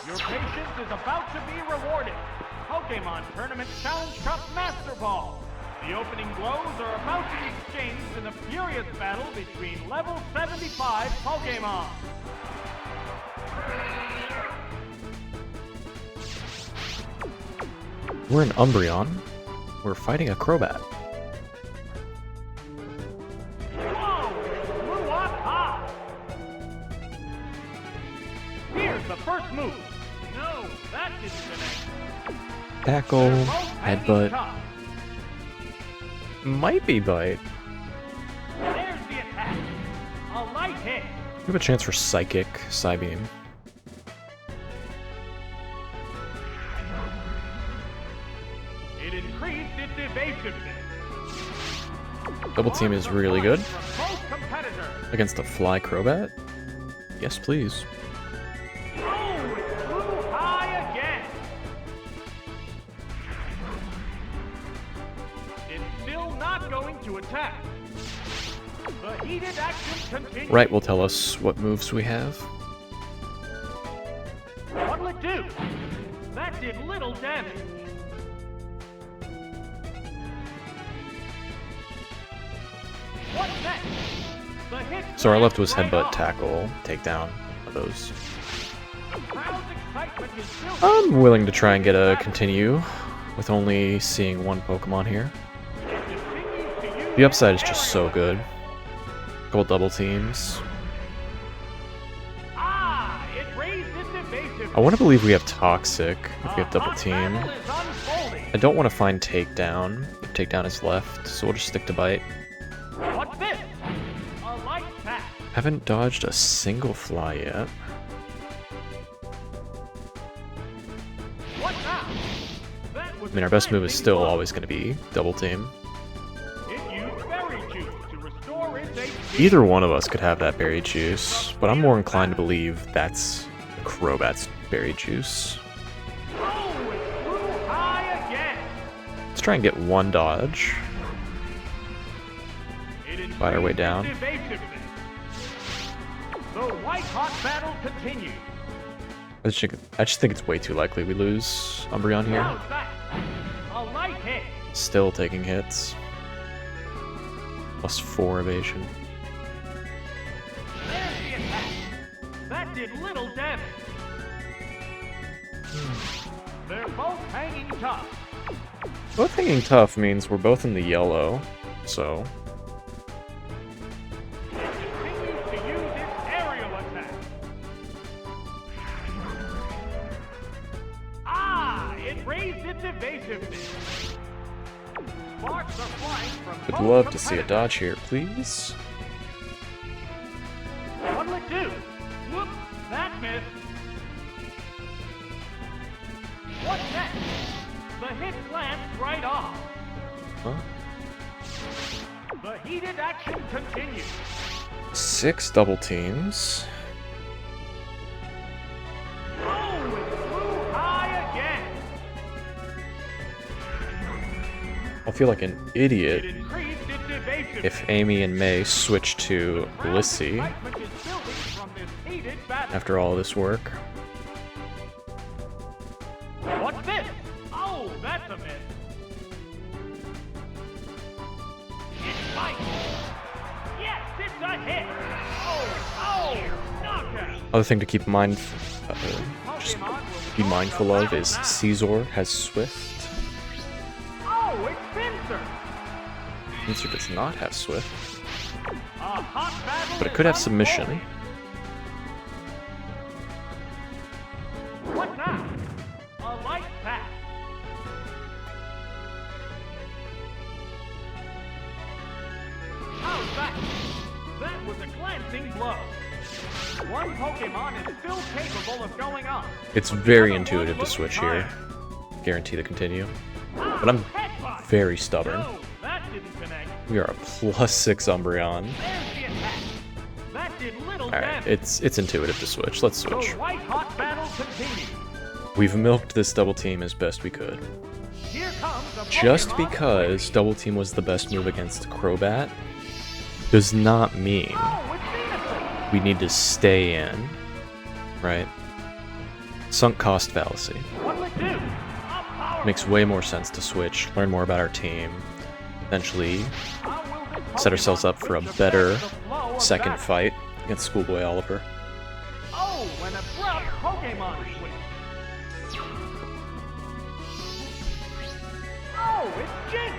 Your patience is about to be rewarded. Pokemon Tournament Challenge Cup Master Ball. The opening blows are about to be exchanged in a furious battle between level 75 Pokemon. We're an Umbreon. We're fighting a Crobat. Whoa! Blew up high! Here's the first move. No, that didn't connect. Tackle, They're both hanging headbutt, tough. might be bite. There's the attack. A light hit. We have a chance for Psychic, Psybeam. It increased its evasiveness. Double team is really good From both competitors. against a Fly Crobat. Yes, please. Oh, it flew high again. It's still not going to attack. The heated action continues. Right will tell us what moves we have. What'll it do? That did little damage. What's next? The hit So our left was right headbutt, off. tackle, takedown of those. The crowd's excitement is building. I'm willing to try and get a continue with only seeing one Pokemon here. It continues to use The upside is its just so aerial good. Couple double teams. Ah, it raised its evasiveness. I want to believe we have Toxic if we have A double hot team. battle is unfolding. I don't want to find Takedown if Takedown is left, so we'll just stick to Bite. What's this? A light pack. Haven't dodged a single fly yet. What now? That was I mean, our best move is still glancing always going to be double team. blow. It used berry juice to restore its HP. Either one of us could have that berry juice, but I'm more inclined to believe that's Crobat's berry juice. Oh, it flew high again. Let's try and get one dodge. It Fight our way increased down. its evasiveness. The white-hot battle continues. I just think it's way too likely we lose Umbreon here. How's that? A light hit. Still taking hits. +4 evasion. There's the attack. That did little damage. They're both hanging tough. Both hanging tough means we're both in the yellow, so It continues to use its aerial attack. Ah, it raised its evasiveness. Sparks are flying from would both love to see a competitors. dodge here, please. What'll it do? Whoop, that missed. What's next? The hit glanced right off. Huh? The heated action continues. 6 double teams. Oh, it flew high again. I'll feel like an It idiot increased its evasiveness. if Amy and May switch to Crowd's Blissey excitement is building from this heated battle. after all this work. What's this? Oh, that's a miss. It's Mike. Yes, it's a hit. Oh, knockout. Other thing to keep in mind, just Pokemon will be go mindful to of battle is now. Caesar has Swift. Oh, it's Pinsir. Caesar does not have Swift, A hot battle but it is could have Submission. unfolding. What now? A light pack. How's that? That was a glancing blow. One Pokemon is still capable of going on. It's but the very other one intuitive to looks switch here. tired. Guarantee the continue. Ah, But I'm headbutt. very stubborn. No, that didn't connect. We are a +6 Umbreon. There's the attack. That did little Alright, damage. it's intuitive to switch. Let's switch. The white-hot battle continues. We've milked this double team as best we could. Here comes a Just Pokemon because double team was the best move against Crobat does not mean Oh, it's Venusaur. we need to stay in, right? Sunk cost fallacy. What'll it do? A power Makes way more sense to switch, learn more about our team, eventually How will this set ourselves Pokemon up for a switch better affect the flow of second battle? fight against Schoolboy Oliver. Oh, an abrupt Pokemon switch. Oh, it's Jinx!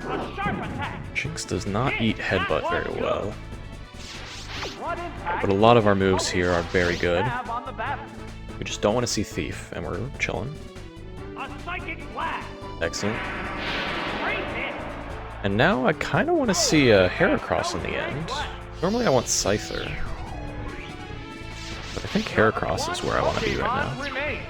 A sharp attack. Jinx does not eat headbutt very well, What impact but a lot of our moves here are very good. have on the battle? We just don't want to see Thief, and we're chilling. A psychic blast. Excellent. Great hit. And now I kind of want to see a Heracross in the end. Normally I want Scyther, but I think Heracross is where I want to be right Pokemon now. remain.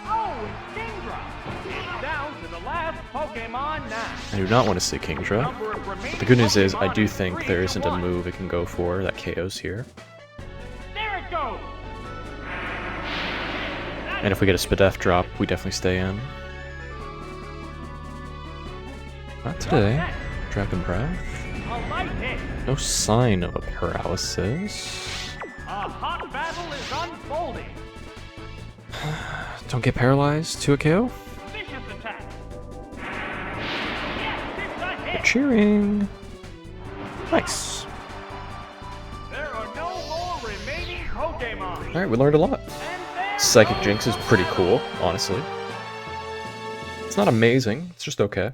Oh, it's Kingdra. It's down to the last Pokemon now. I do not want to see Kingdra. Number of remaining The good news is I Pokemon do is think 3 there to isn't a 1. move it can go for that KOs here. There it goes. And if we get a Spadef drop, we definitely stay in. Not today. Dragon Breath. A light hit. No sign of a paralysis. A hot battle is unfolding. Don't get paralyzed to a KO. Vicious attack. Yes, it's a hit. Cheering. Nice. There are no more remaining Pokemon. Alright, we learned a lot. And there Psychic goes Jinx is the pretty battle. cool, honestly. It's not amazing, it's just okay.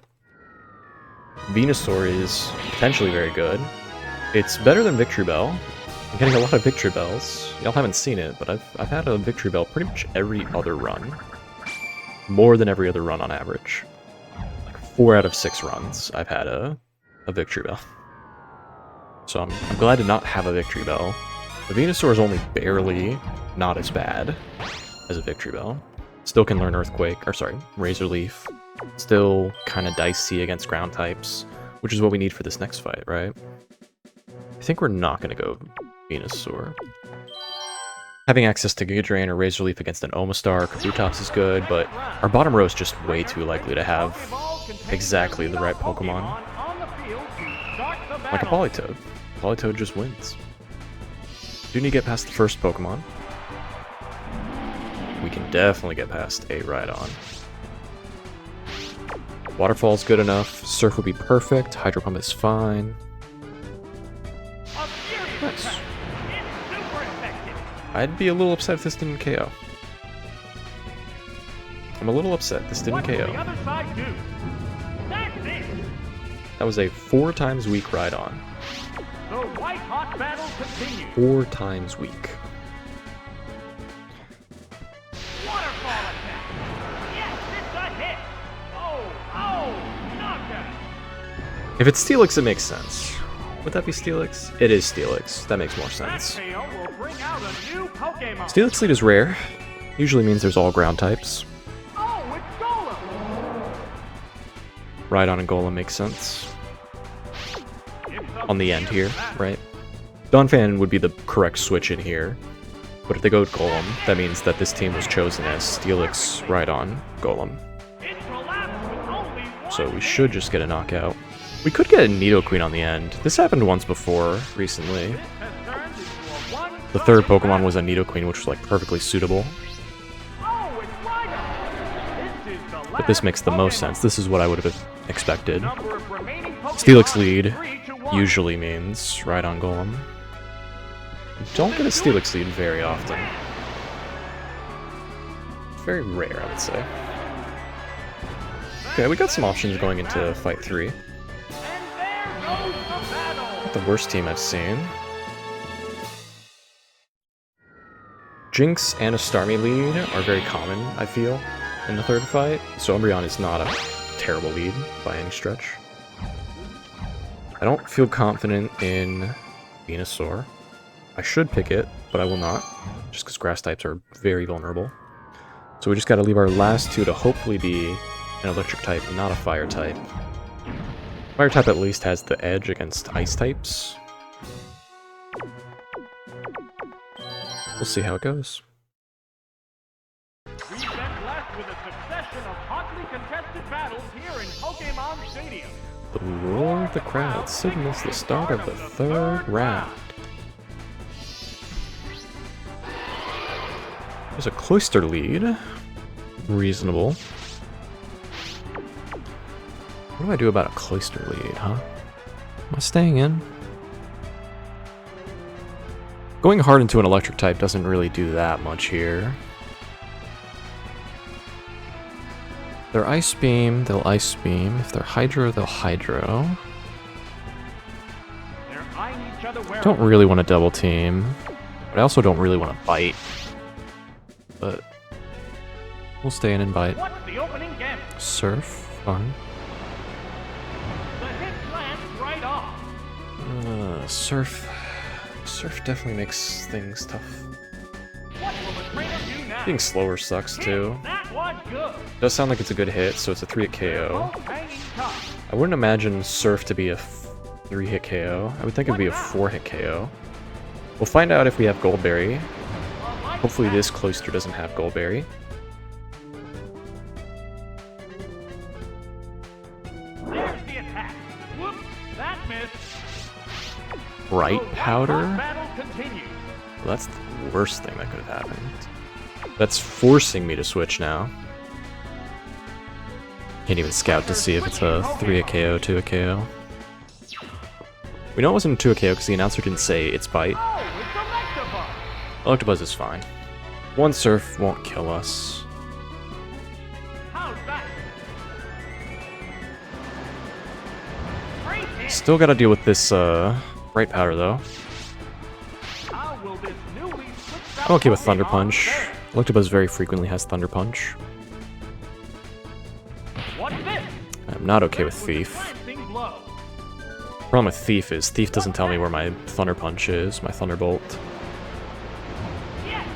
Venusaur is potentially very good. It's better than Victory Bell. I'm getting a lot of Victory Bells. Y'all haven't seen it, but I've had a Victory Bell pretty much every other run. More than every other run on average. Like 4 out of 6 runs, I've had a Victory Bell. So I'm glad to not have a Victory Bell. The Venusaur is only barely not as bad as a Victory Bell. Still can learn Earthquake, or sorry, Razor Leaf. Still kind of dicey against ground types, which is what we need for this next fight, right? I think we're not going to go Venusaur. Having access to Giga Drain or Razor Leaf against an Omastar, Kabutops is good, but our bottom row is just way too likely to have exactly the right Pokemon. On the field to start the Like a battle. Politoed. Politoed just wins. Do need to get past the first Pokemon. We can definitely get past a Rhydon. Waterfall's good enough. Surf would be perfect. Hydro Pump is fine. A furious Nice. attack. It's super effective. I'd be a little upset if this didn't KO. I'm a little upset this didn't What will the KO. other side do? That's it. That was a 4 times weak Rhydon. The white hot battle continues. 4 times weak. Waterfall attack. Yes, it's a hit. Oh, knockout. If it's Steelix, it makes sense. Would that be Steelix? It is Steelix. That makes more That sense. KO will bring out a new Pokemon. Steelix lead is rare. Usually means there's all ground types. Oh, it's Golem. Rhydon and Golem makes sense. It's a On the end here, fierce battle. right? Donphan would be the correct switch in here. But if they go with Golem, that means that this team was chosen as Steelix, Rhydon, Golem. It collapsed with only one So we hit. should just get a knockout. We could get a Nidoqueen on the end. This happened once before, recently. This has turned into a one-sided The third Pokemon battle. was a Nidoqueen, which was like perfectly suitable. Oh, it's Rhydon. This is the But this last makes the most Pokemon. sense. This is what I would have expected. Number of remaining Pokemon Steelix lead is 3 to 1. usually means Rhydon Golem. You don't get a Steelix lead very often. Very rare, I would say. Okay, we got some options going into Fight 3. And there goes the battle. Not the worst team I've seen. Jinx and a Starmie lead are very common, I feel, in the third fight, so Umbreon is not a terrible lead by any stretch. I don't feel confident in Venusaur. I should pick it, but I will not, just because grass types are very vulnerable. So we just gotta leave our last two to hopefully be an electric type, not a fire type. Fire type at least has the edge against ice types. We'll see how it goes. We've been blessed with a succession of hotly contested battles here in Pokemon Stadium. The roar of the crowd signals the start of the third round. There's a Cloyster lead. Reasonable. What do I do about a Cloyster lead, huh? Am I staying in? Going hard into an electric type doesn't really do that much here. If they're Ice Beam, they'll Ice Beam. If they're Hydro, they'll Hydro. I don't really want to double team, but I also don't really want to bite. But we'll stay in and bite. Surf, fun. Surf definitely makes things tough. Being slower sucks too. Does sound like it's a good hit, so it's a 3-hit KO. I wouldn't imagine Surf to be a 3-hit KO. I would think it would be a 4-hit KO. We'll find out if we have Goldberry. Hopefully this Cloyster doesn't have Goldberry. There's the attack. Whoops, that missed. Bright Powder? Battle continues. Well, that's the worst thing that could have happened. That's forcing me to switch now. Can't even scout to see if it's a 3-hit KO, 2-hit KO. We know it wasn't a 2-hit KO because the announcer didn't say it's bite. Electabuzz is fine. One Surf won't kill us. Still gotta deal with this Bright Powder though. I'm okay with Thunder Punch. Electabuzz very frequently has Thunder Punch. I'm not okay with Thief. Problem with Thief is Thief doesn't tell me where my Thunder Punch is, my Thunderbolt.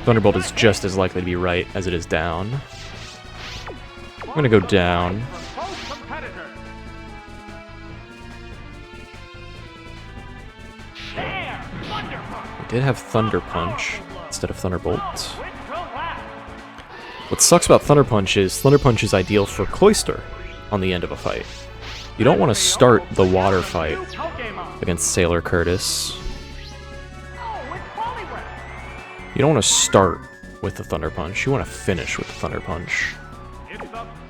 Thunderbolt is just as likely to be right as it is down. I'm gonna go down. We did have Thunder Punch instead of Thunderbolt. What sucks about Thunder Punch is ideal for Cloyster on the end of a fight. You don't want to start the water fight against Sailor Curtis. You don't want to start with the Thunder Punch, you want to finish with the Thunder Punch.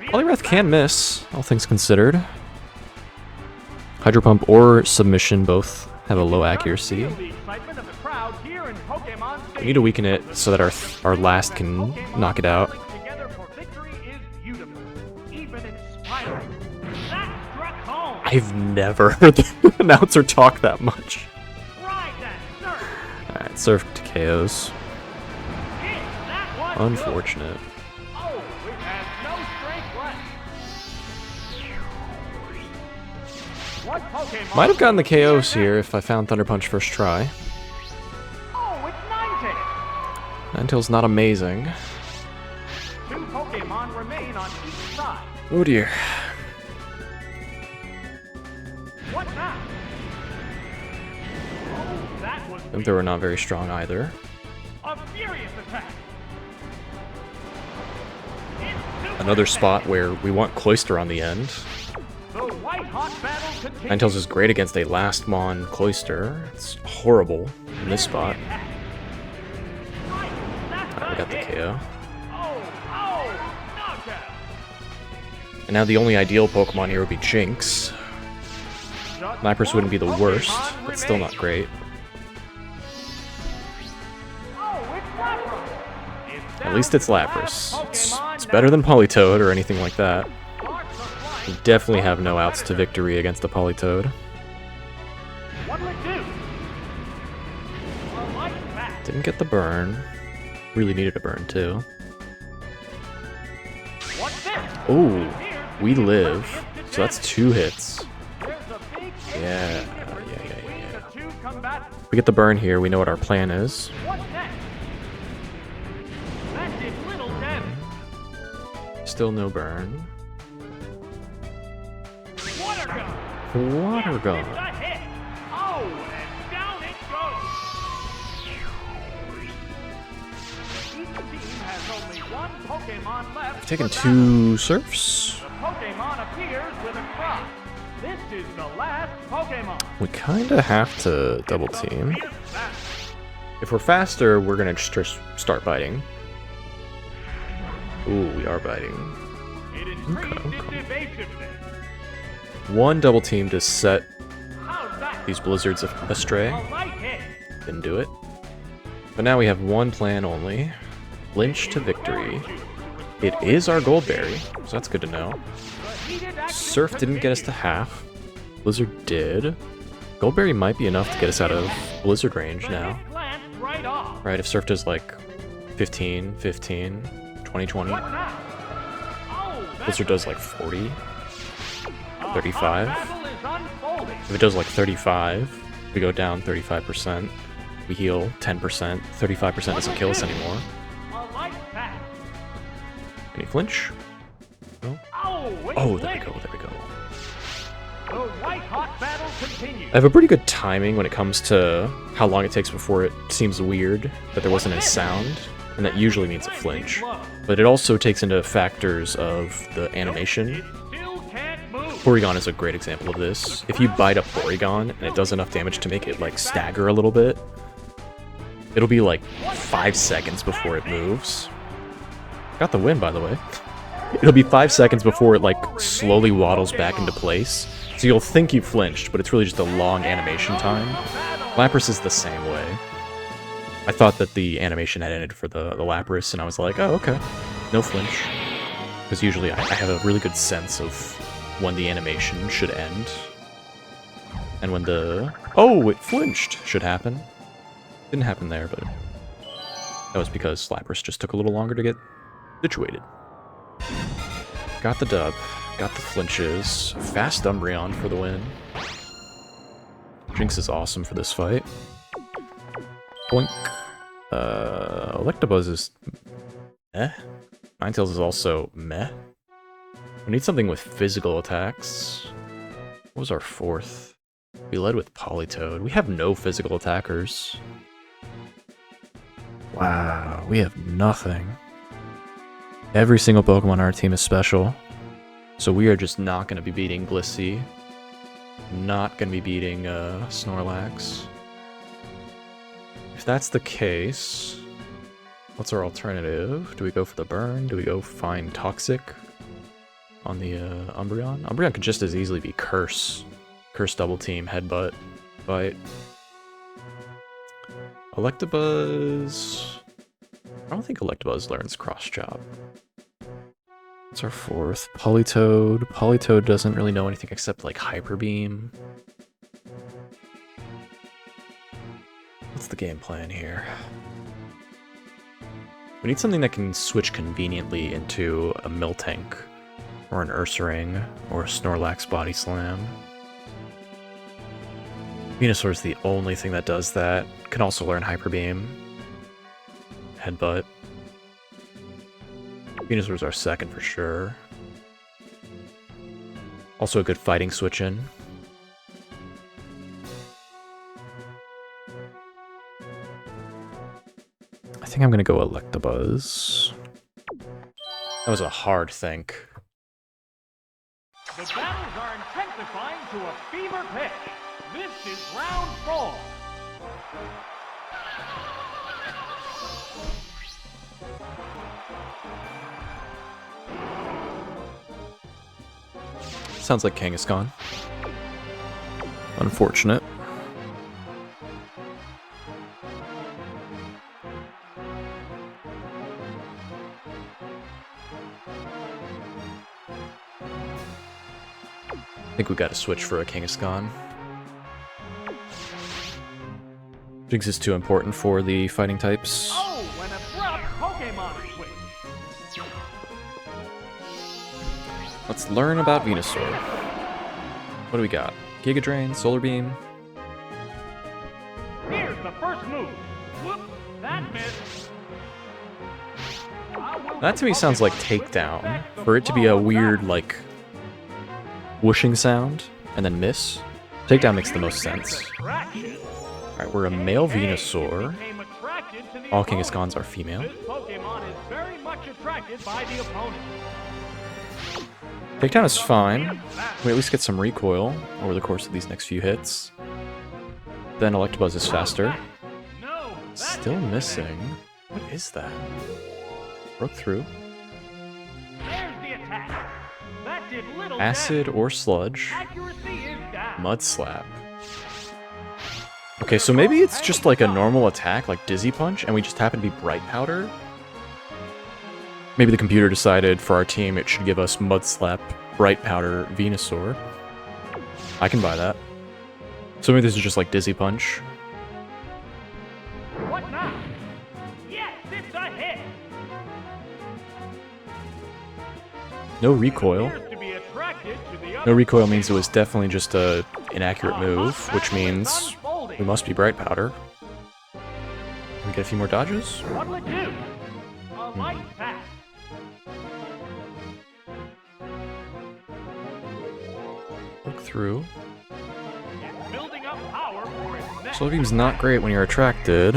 Poliwrath can miss, all things considered. Hydro Pump or Submission both have a low accuracy. We need to weaken it so that our last can knock it out. I've never heard the announcer talk that much. Alright, Surf to KOs. Unfortunate. Might have gotten the KOs here if I found Thunder Punch first try. Ninetale's not amazing. Oh dear. They were not very strong either. Another spot where we want Cloyster on the end. Ninetales is great against a last Mon Cloyster. It's horrible in this spot. Alright, we got the KO. And now the only ideal Pokemon here would be Jinx. Lapras wouldn't be the worst, but still not great. At least it's Lapras. It's better than Politoed or anything like that. We definitely have no outs to victory against a Politoed. Didn't get the burn. Really needed a burn too. Oh, we live. So that's 2 hits. Yeah. We get the burn here, we know what our plan is. Still no burn. Water gun. I've taken 2 Surfs. This is the last Pokemon. We kinda have to double team. If we're faster, we're gonna just start biting. Ooh, we are biting. It increased its evasiveness. One double team to set How's that? these blizzards astray. A light hit. Didn't do it. But now we have one plan only. Flinch to victory. It is our Goldberry, so that's good to know. Surf didn't get us to half. Blizzard did. Goldberry might be enough to get us out of Blizzard range now. Right, if Surf does like 15, 15, 20, 20. Blizzard does like 40, 35. If it does like 35, we go down 35%. We heal 10%. 35% doesn't kill us anymore. Any flinch? No? Oh, there we go, there we go. The white-hot battle continues. I have a pretty good timing when it comes to how long it takes before it seems weird that there wasn't any sound, and that usually means a flinch. But it also takes into factors of the animation. Porygon is a great example of this. If you bite up Porygon and it does enough damage to make it like stagger a little bit, it'll be like 5 seconds before it moves. Got the win, by the way. It'll be 5 seconds before it like slowly waddles back into place. So you'll think you flinched, but it's really just a long animation time. Lapras is the same way. I thought that the animation had ended for the Lapras, and I was like, oh, okay. No flinch. Because usually I have a really good sense of when the animation should end. And when the... oh, it flinched should happen. Didn't happen there, but... that was because Lapras just took a little longer to get situated. Got the dub. Got the flinches. Fast Umbreon for the win. Jinx is awesome for this fight. Boink. Electabuzz is meh. Ninetales is also meh. We need something with physical attacks. What was our fourth? We led with Politoed. We have no physical attackers. Wow, we have nothing. Every single Pokemon on our team is special. So we are just not going to be beating Blissey. Not going to be beating Snorlax. If that's the case, what's our alternative? Do we go for the burn? Do we go find Toxic on the Umbreon? Umbreon could just as easily be Curse. Curse double team, headbutt, bite. Electabuzz... I don't think Electabuzz learns Cross Chop. What's our fourth? Politoed. Politoed doesn't really know anything except like Hyper Beam. What's the game plan here? We need something that can switch conveniently into a Miltank, or an Ursaring, or a Snorlax Body Slam. Venusaur is the only thing that does that. Can also learn Hyper Beam. Headbutt. Venusaur's our second for sure. Also a good fighting switch-in. I think I'm gonna go Electabuzz. That was a hard think. The battles are intensifying to a fever pitch. This is round 4. Sounds like Kangaskhan. Unfortunate. I think we got to switch for a Kangaskhan. Jinx is too important for the fighting types. Oh, an abrupt Pokemon switch. Let's learn about Venusaur. What do we got? Giga Drain, Solar Beam. Here's the first move. Whoop, that missed. That to me sounds like Takedown. For it to be a weird, like, whooshing sound and then miss, Takedown makes the most sense. Alright, we're a male Venusaur. All Kangaskhan's are female. This Pokemon is very much attracted by the opponent. Takedown is fine. We at least get some recoil over the course of these next few hits. Then Electabuzz is faster. Still missing. What is that? Broke through. Acid or Sludge. Mud Slap. Okay, so maybe it's just like a normal attack, like Dizzy Punch, and we just happen to be Bright Powder? Maybe the computer decided for our team it should give us Mud Slap, Bright Powder, Venusaur. I can buy that. So maybe this is just like Dizzy Punch. What now? Yes, it's a hit. No recoil. No recoil means it was definitely just a inaccurate move, which means we must be Bright Powder. Can we get a few more dodges? What'll it do? A light pass. Look through. It's building up power for its next. Solar Beam's not great when you're attracted.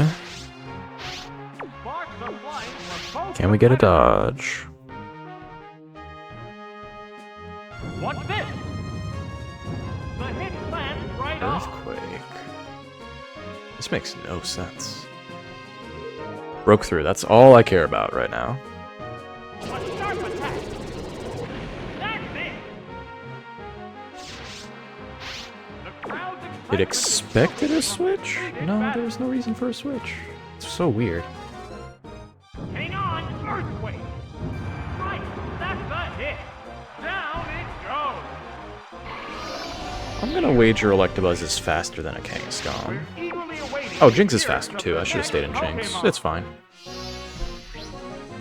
Sparks are flying from both Can we get a dodge? What's this? The hit lands right off. Earthquake. This makes no sense. Broke through, that's all I care about right now. A sharp attack. That's it. The crowd's It excitement expected a is switch? No, there was no reason for a switch. It's so weird. Hang on, earthquake. Right, that's a hit. Down it goes. I'm gonna wager Electabuzz is faster than a Kangaskhan. We're eagerly awaiting Oh, the Jinx is appearance faster of too. the I should have stayed in next Jinx. Pokemon. It's fine.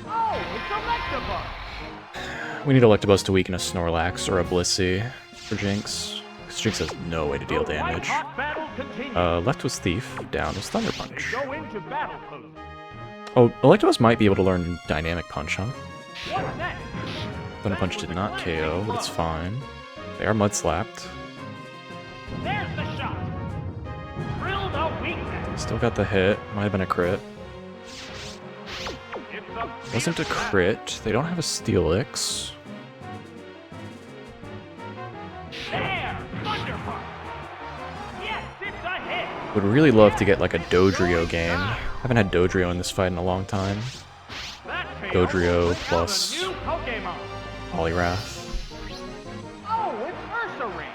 Oh, it's Electabuzz. We need Electabuzz to weaken a Snorlax or a Blissey for Jinx. Because Jinx has no way to deal The damage. white-hot battle continues. Left was Thief, down was Thunder Punch. Go into battle pose. Oh, Electabuzz might be able to learn Dynamic Punch, huh? What's next? Thunder Punch did not KO, but it's fine. They are Mud Slapped. There's the shot. Drilled a weakness. Still got the hit. Might have been a crit. It's a Wasn't a crit. They don't have a Steelix. there. Thunder Punch. Yes, it's a hit. Would really love to get like a Dodrio game. Haven't had Dodrio in this fight in a long time. That Dodrio KO brings out a plus- new Pokemon. Poliwrath. Oh, it's Ursaring.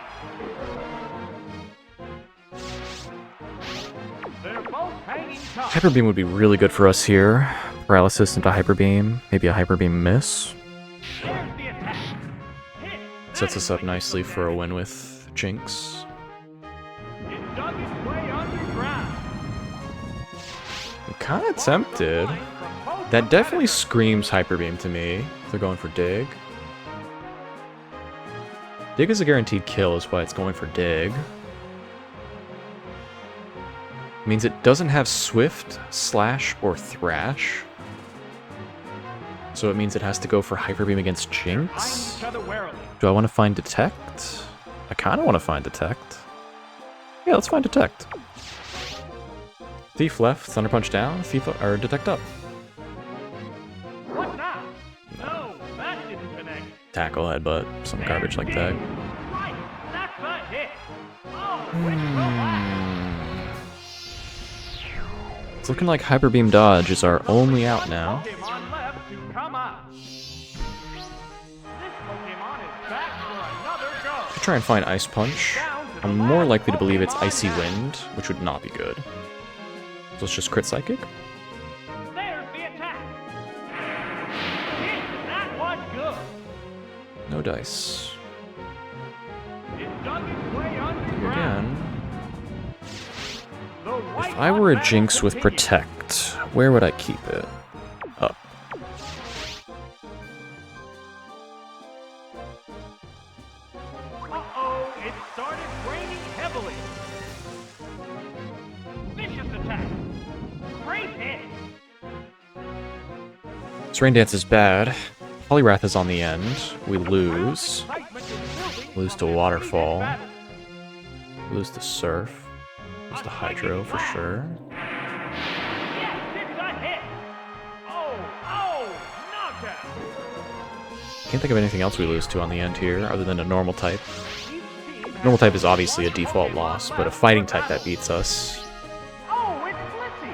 They're both hanging tough. Hyper Beam would be really good for us here. Paralysis into Hyper Beam. Maybe a Hyper Beam miss. There's the attack. Hit. Sets us up nicely for a win with Jinx. It dug its way underground. I'm kind of tempted. That definitely screams Hyper Beam to me. If they're going for Dig. Dig is a guaranteed kill, is why it's going for Dig. Means it doesn't have Swift, Slash, or Thrash. So it means it has to go for Hyper Beam against Eyeing Jinx. each other warily. Do I want to find Detect? I kind of want to find Detect. Yeah, let's find Detect. Thief left, Thunder Punch down, Thief or Detect up. What now? No, that didn't connect. Tackle, headbutt, some garbage like that. Right, that's a hit. Oh, quick relax. It's looking like Hyper Beam Dodge is our only out now. Pokemon left to come out. This Pokemon is back for another go. Could try and find Ice Punch. I'm more likely to believe it's Icy Wind, which would not be good. So let's just crit Psychic. There's the attack. Hit, that was good. No dice. It dug its way underground. Again. The white If I were a hot Jinx battle with continues. Protect, where would I keep it? Up. Uh-oh, it started raining heavily. Vicious attack. Great hit. This Rain Dance is bad. Poliwrath is on the end. We lose. Excitement is building Lose to from this Waterfall. heated battle. Lose to Surf. Lose to Hydro for sure. Yes, it's a hit. Oh, knockout. Can't think of anything else we lose to on the end here, other than a normal type. Each team has Normal type is obviously a one default Pokemon loss, but a left fighting for type that battle. beats us. Oh, it's Blissey!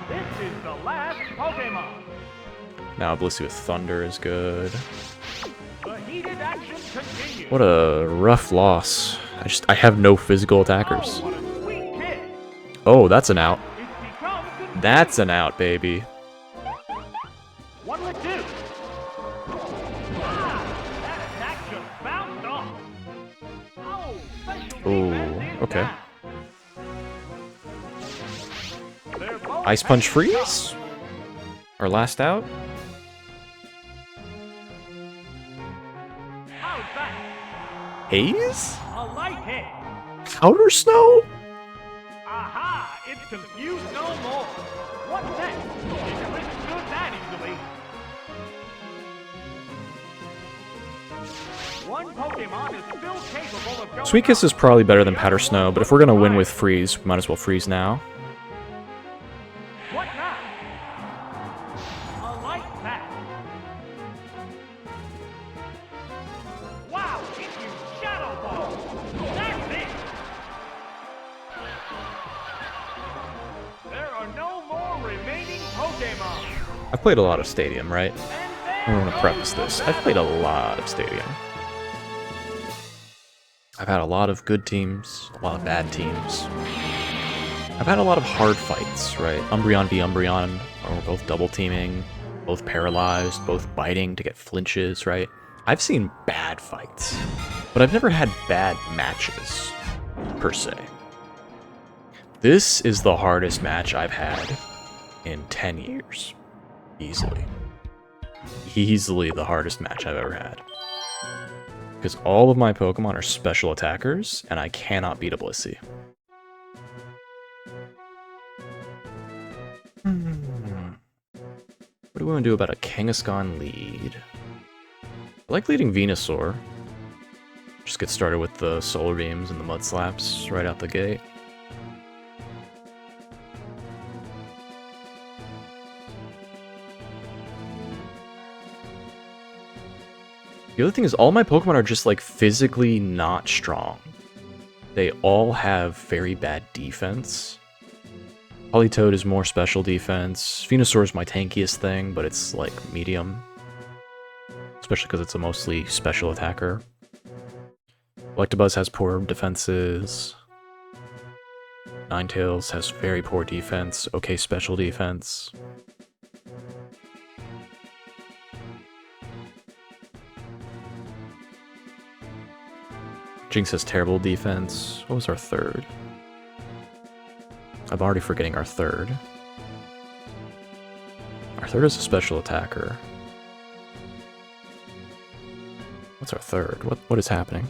This is the last Pokemon. Now Blissey with Thunder is good. The heated action continues. What a rough loss. I have no physical attackers. Oh, what a sweet kid. Oh, that's an out. It's become good. That's an out, baby. What'll it do? Ah, that attack just bounced off. Oh, special Ooh, defense is okay. down. They're both Ice Punch at the Freeze? Our last out? top. How's that? Haze? A light hit. Powder Snow? Aha! It's confused no more. What's next? It withstood that easily. One Pokemon is still capable of going Sweet Kiss is probably better than Powder Snow, but if we're gonna win with Freeze, we might as well Freeze now. What now? A light pass. Wow! It used Shadow Ball. That's it. There are no more remaining Pokemon. I've played a lot of Stadium, right? And I want to preface this. I've played a lot of Stadium. I've had a lot of good teams, a lot of bad teams. I've had a lot of hard fights, right? Umbreon v Umbreon, where we're both double teaming, both paralyzed, both biting to get flinches, right? I've seen bad fights, but I've never had bad matches, per se. This is the hardest match I've had in 10 years. Easily. Easily the hardest match I've ever had. Because all of my Pokemon are special attackers, and I cannot beat a Blissey. What do we want to do about a Kangaskhan lead? I like leading Venusaur. Just get started with the Solar Beams and the Mud Slaps right out the gate. The other thing is all my Pokemon are just like physically not strong. They all have very bad defense. Politoed is more special defense. Venusaur is my tankiest thing, but it's like medium. Especially because it's a mostly special attacker. Electabuzz has poor defenses. Ninetales has very poor defense, okay special defense. Jinx has terrible defense. What was our third? I'm already forgetting our third. Our third is a special attacker. What's our third? What is happening?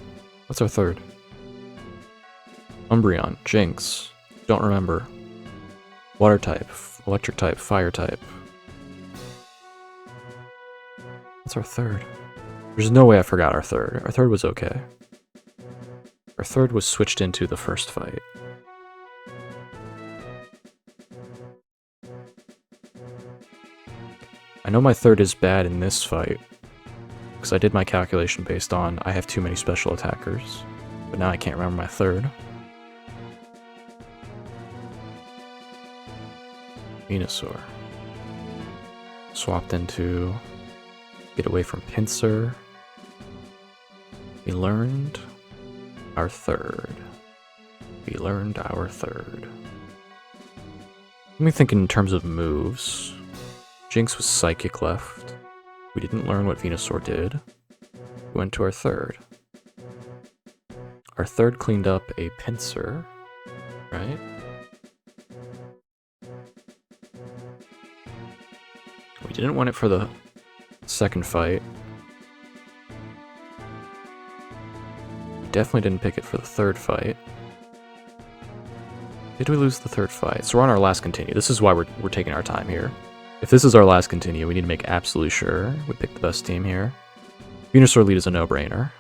What's our third? Umbreon, Jinx, don't remember. Water type, electric type, fire type. What's our third? There's no way I forgot our third. Our third was okay. Our third was switched into the first fight. I know my third is bad in this fight, because I did my calculation based on I have too many special attackers, but now I can't remember my third. Venusaur. Swapped into get away from Pinsir. We learned our third. We learned our third. Let me think in terms of moves. Jinx was Psychic left. We didn't learn what Venusaur did. We went to our third. Our third cleaned up a Pinsir, right? We didn't want it for the second fight. We definitely didn't pick it for the third fight. Did we lose the third fight? So we're on our last continue. This is why we're taking our time here. If this is our last continue, we need to make absolutely sure we pick the best team here. Venusaur lead is a no-brainer.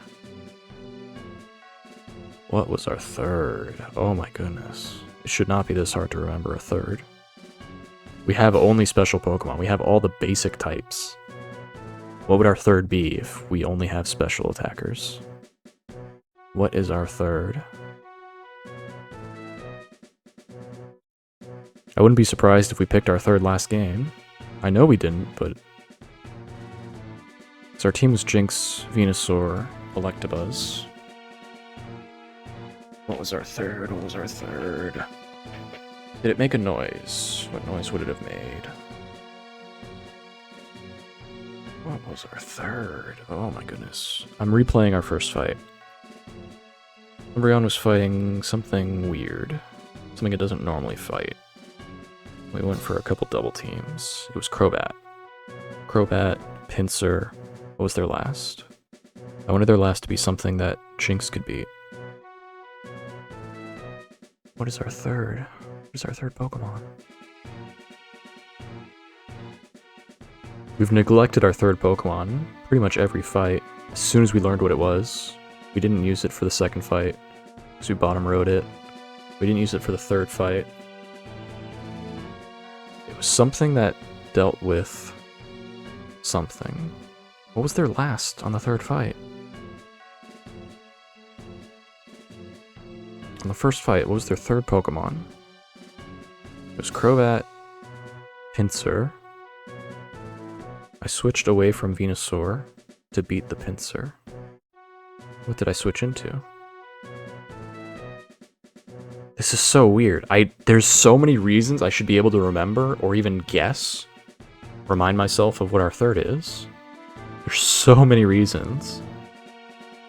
What was our third? Oh my goodness. It should not be this hard to remember a third. We have only special Pokemon. We have all the basic types. What would our third be if we only have special attackers? What is our third? I wouldn't be surprised if we picked our third last game. I know we didn't, but... So our team was Jinx, Venusaur, Electabuzz. What was our third? What was our third? Did it make a noise? What noise would it have made? What was our third? Oh my goodness. I'm replaying our first fight. Umbreon was fighting something weird. Something it doesn't normally fight. We went for a couple double teams. It was Crobat. Crobat, Pinsir. What was their last? I wanted their last to be something that Jinx could beat. What is our third? What is our third Pokemon? We've neglected our third Pokemon pretty much every fight. As soon as we learned what it was, we didn't use it for the second fight, so we bottom rode it. We didn't use it for the third fight. It was something that dealt with something. What was their last on the third fight? On the first fight, what was their third Pokemon? It was Crobat, Pinsir. I switched away from Venusaur to beat the Pinsir. What did I switch into? This is so weird. There's so many reasons I should be able to remember or even guess. Remind myself of what our third is. There's so many reasons.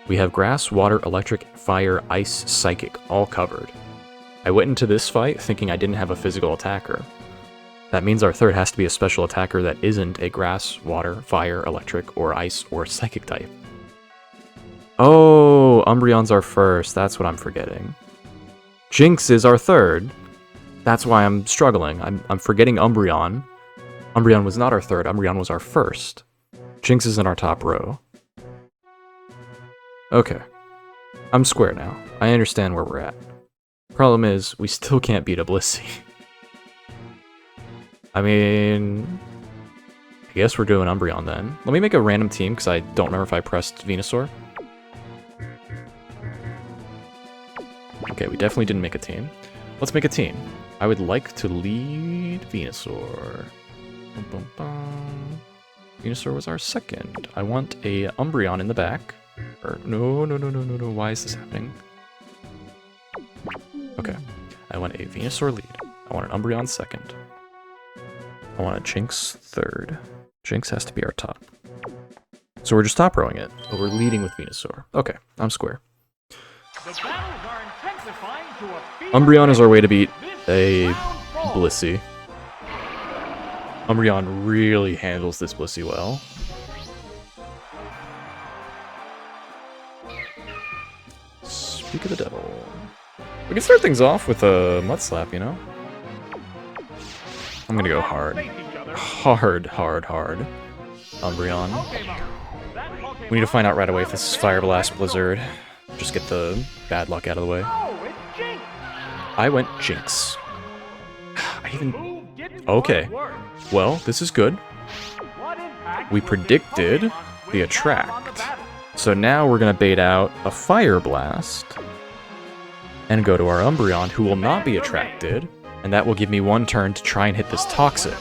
We have Grass, Water, Electric, Fire, Ice, Psychic, all covered. I went into this fight thinking I didn't have a physical attacker. That means our third has to be a special attacker that isn't a Grass, Water, Fire, Electric, or Ice, or Psychic type. Oh, Umbreon's our first. That's what I'm forgetting. Jinx is our third. That's why I'm struggling. I'm forgetting Umbreon. Umbreon was not our third. Umbreon was our first. Jinx is in our top row. Okay. I'm square now. I understand where we're at. Problem is, we still can't beat a Blissey. I mean... I guess we're doing Umbreon then. Let me make a random team, because I don't remember if I pressed Venusaur. Okay, we definitely didn't make a team. Let's make a team. I would like to lead Venusaur. Bum, bum, bum. Venusaur was our second. I want a Umbreon in the back. Or, no. Why is this happening? Okay. I want a Venusaur lead. I want an Umbreon second. I want a Jinx third. Jinx has to be our top. So we're just top rowing it, but we're leading with Venusaur. Okay, I'm square. Umbreon is our way to beat a Blissey. Umbreon really handles this Blissey well. Speak of the devil. We can start things off with a Mud Slap, you know? I'm gonna go hard. Hard. Umbreon. We need to find out right away if this is Fire Blast Blizzard. Just get the bad luck out of the way. I went Jinx. Okay. Well, this is good. We predicted the Attract. So now we're gonna bait out a Fire Blast and go to our Umbreon, who will not be attracted, and that will give me one turn to try and hit this Toxic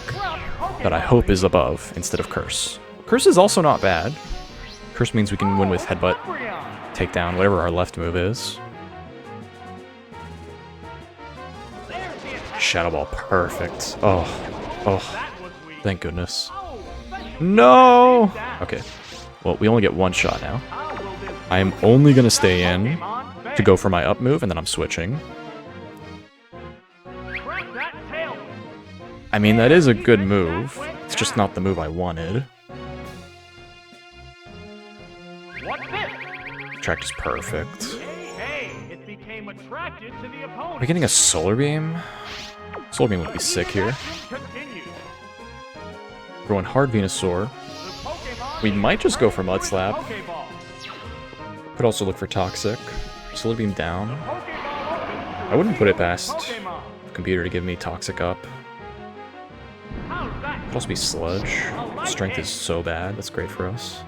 that I hope is above instead of Curse. Curse is also not bad. Curse means we can win with Headbutt, Takedown, whatever our left move is. Shadow Ball, perfect. Oh, thank goodness. No! Okay, well, we only get one shot now. I am only gonna stay in to go for my up move, and then I'm switching. I mean, that is a good move. It's just not the move I wanted. Attract is perfect. Are we getting a Solar Beam? Solar Beam would be sick here. We're going hard Venusaur. We might just go for Mud Slap. Could also look for Toxic. Solar Beam down. I wouldn't put it past the computer to give me Toxic up. Could also be Sludge. Strength is so bad. That's great for us.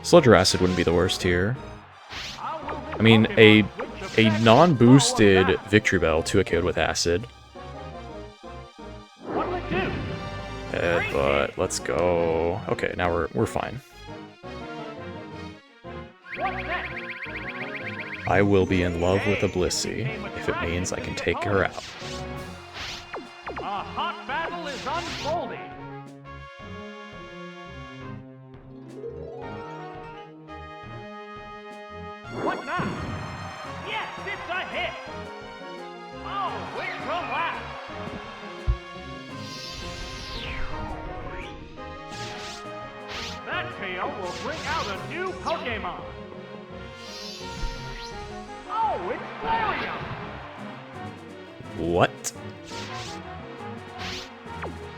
Sludge or Acid wouldn't be the worst here. I mean, a non-boosted Victory Bell to a KO with Acid. But let's go. Okay, now we're fine. I will be in love with a Blissey if it means I can take her out. A hot battle is unfolding. What now? Yes, it's a hit. Oh, which collapse. That KO will bring out a new Pokemon. Oh, it's Flareon. What?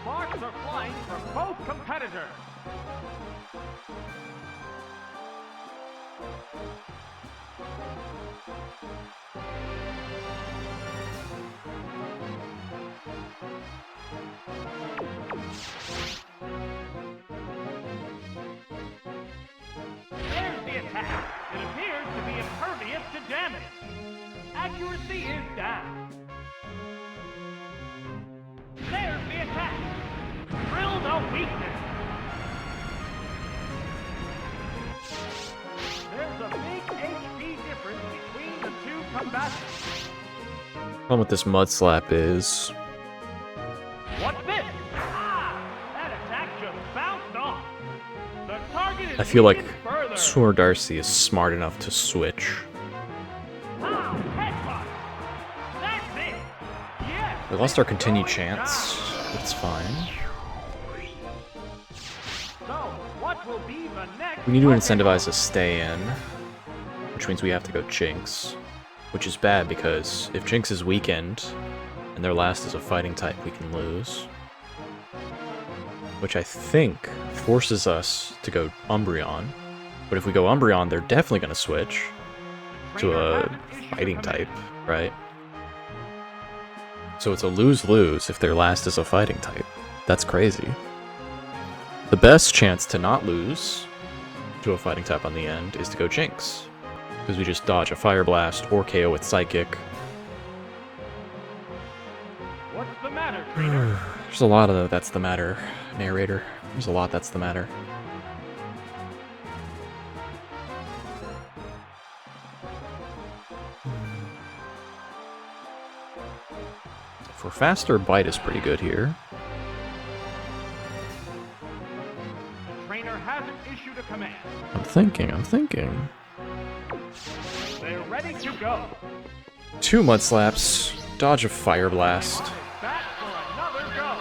Sparks are flying from both competitors. There's the attack. It appears to be impervious to damage. Accuracy is down. There's the attack. Drill no weakness. There's a big HP difference between the two combatants. Problem with this Mud Slap is What's this? Ah! That attack just bounced off. The target is I feel like weakened further. Sword Darcy is smart enough to switch. Ah, headbutt. That's it. Yes. We lost our continued chance. It's fine. So, what will be the next? We need to incentivize a stay in, which means we have to go Jinx, which is bad because if Jinx is weakened and their last is a fighting type, we can lose. Which I think forces us to go Umbreon. But if we go Umbreon, they're definitely going to switch to a fighting type, right? So it's a lose-lose if their last is a fighting type. That's crazy. The best chance to not lose to a fighting type on the end is to go Jinx, because we just dodge a Fire Blast or KO with Psychic. What's the matter, trainer? There's a lot of that's the matter, narrator. There's a lot that's the matter. For faster, Bite is pretty good here. The trainer hasn't issued a command. I'm thinking. They're ready to go. 2 Mud Slaps, dodge a Fire Blast. Back for another go.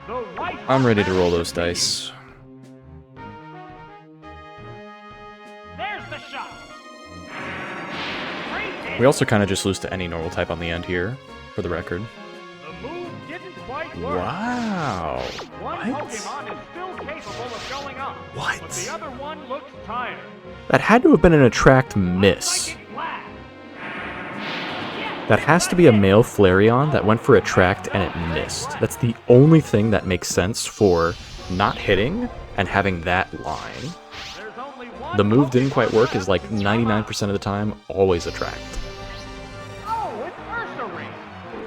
The white I'm ready to roll those dice. There's the shot. Great hit. We also kind of just lose to any normal type on the end here, for the record. The move didn't quite work. Wow. One What? Pokemon is still capable of going up. What? But the other one looks tired. That had to have been an Attract miss. Psychic Blast. That has to be a male Flareon that went for Attract and it missed. That's the only thing that makes sense for not hitting and having that line. There's only one The move didn't quite Pokemon work is like left to come 99% of the time, always Attract. Oh, it's Ursaring.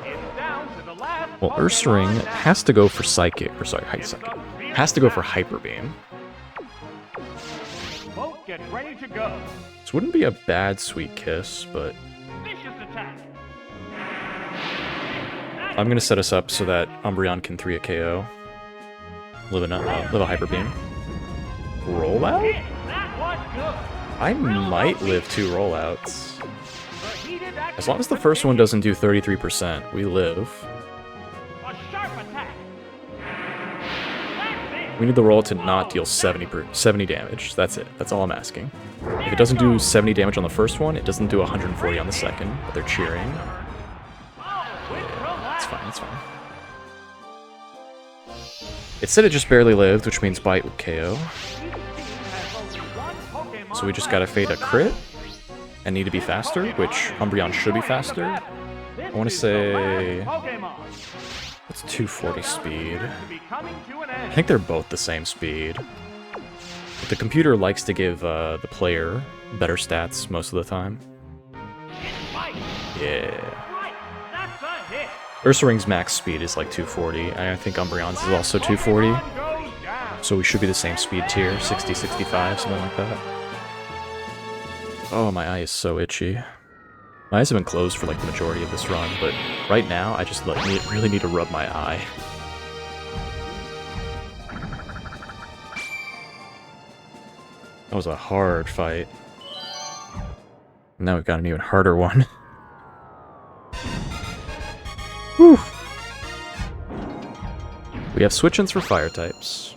It's down to the last Well, Pokemon Ursaring now. has to go for Psychic, or sorry, Psychic. Has to go for Hyper Beam. Both get ready to go. This wouldn't be a bad Sweet Kiss, but Vicious attack. I'm gonna set us up so that Umbreon can 3 a KO. Live a Hyper Beam. Rollout? Hit. That was good. I might live 2 rollouts. The heated action As long as the first one doesn't do 33%, we live. A sharp attack. That's it. We need the roll to not deal 70 damage. That's it. That's all I'm asking. If it doesn't do 70 damage on the first one, it doesn't do 140 on the second, but they're cheering. It's fine, it's fine. It said it just barely lived, which means Bite would KO. So we just gotta fade a crit and need to be faster, which Umbreon should be faster. I want to say It's 240 speed. To be coming to an I end. think they're both the same speed. But the computer likes to give the player better stats most of the time. Right, Yeah. right. That's a hit. Ursaring's max speed is like 240. I think Umbreon's is also 240. Pokemon goes down. So we should be the same speed tier, 60, 65, something like that. Oh, my eye is so itchy. My eyes have been closed for like the majority of this run, but right now I just like really need to rub my eye. That was a hard fight. Now we've got an even harder one. Whew. We have switch-ins for fire types.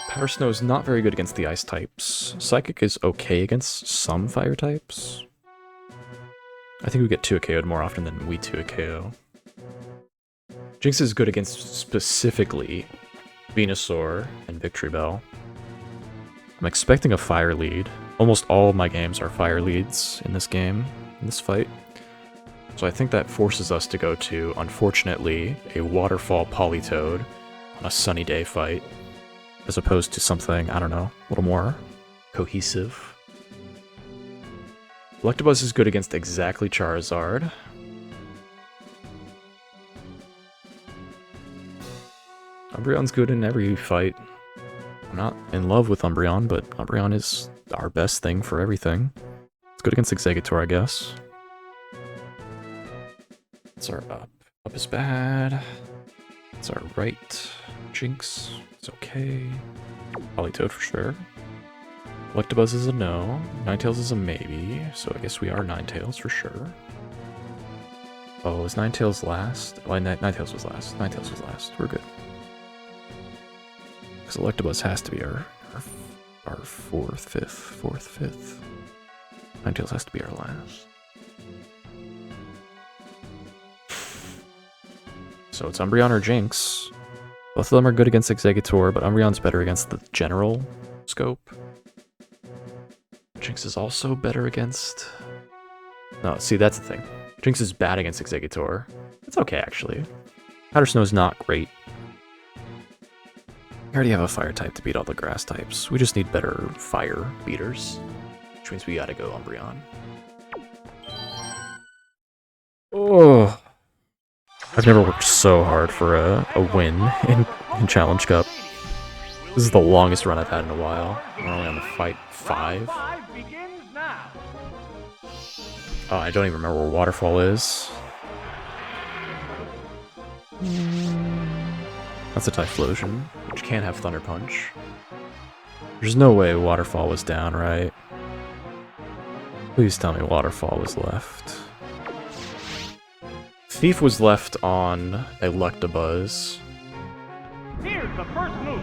Powder Snow is not very good against the ice types. Psychic is okay against some fire types. I think we get 2-KO'd more often than we 2-KO. Jinx is good against specifically Venusaur and Victreebel. I'm expecting a fire lead. Almost all of my games are fire leads in this game, in this fight. So I think that forces us to go to, unfortunately, a Waterfall Politoed on a sunny day fight, as opposed to something, I don't know, a little more cohesive. Electabuzz is good against exactly Charizard. Umbreon's good in every fight. I'm not in love with Umbreon, but Umbreon is our best thing for everything. It's good against Exeggutor, I guess. It's our up. Up is bad. It's our right. Jinx is okay. Politoed for sure. Electabuzz is a no. Ninetales is a maybe, so I guess we are Ninetales for sure. Oh, is Ninetales last? Well, Ninetales was last. Ninetales was last. We're good. Because Electabuzz has to be our fourth, fifth. Ninetales has to be our last. So it's Umbreon or Jinx. Both of them are good against Exeggutor, but Umbreon's better against the general scope. Jinx is also better against... No, see, that's the thing. Jinx is bad against Exeggutor. It's okay, actually. Powder Snow's not great. We already have a fire type to beat all the grass types. We just need better fire beaters. Which means we gotta go Umbreon. Oh... I've never worked so hard for a win in Challenge Cup. This is the longest run I've had in a while. We're only on the fight 5. Oh, I don't even remember where Waterfall is. That's a Typhlosion, which can't have Thunder Punch. There's no way Waterfall was down, right? Please tell me Waterfall was left. Thief was left on Electabuzz. Here's the first move.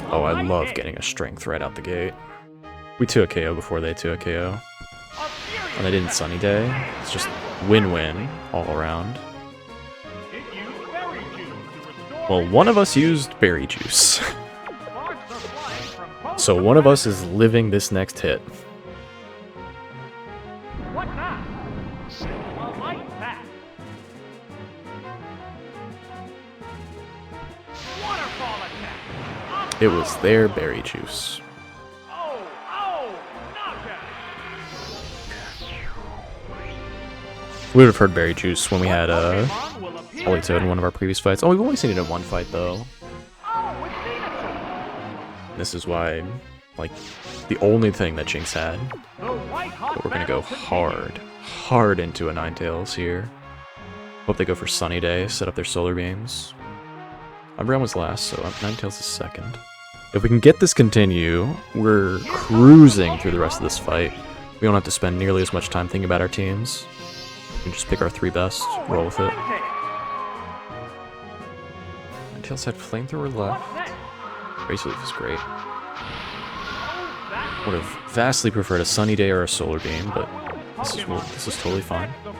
Oh, I love getting a strength right out the gate. We 2-KO before they 2-KO. And they didn't Sunny Day. It's just win-win all around. Well, one of us used Berry Juice. So one of us is living this next hit. What now? A light pack. Waterfall attack. It was their Berry Juice. Knockout. We would have heard Berry Juice when we had Politoed in one of our previous fights. Oh, we've only seen it in one fight, though. Oh, it's Venusaur. This is why, like, the only thing that Jinx had. The white hot But we're gonna go hard into a Ninetales here. Hope they go for Sunny Day, set up their Solar Beams. Umbreon was last, so Ninetales is second. If we can get this continue, we're cruising through the rest of this fight. We don't have to spend nearly as much time thinking about our teams. We can just pick our 3 best, roll with it. Ninetales had Flamethrower left. Razor Leaf is great. Would have vastly preferred a Sunny Day or a Solar Beam, but this is totally fine. There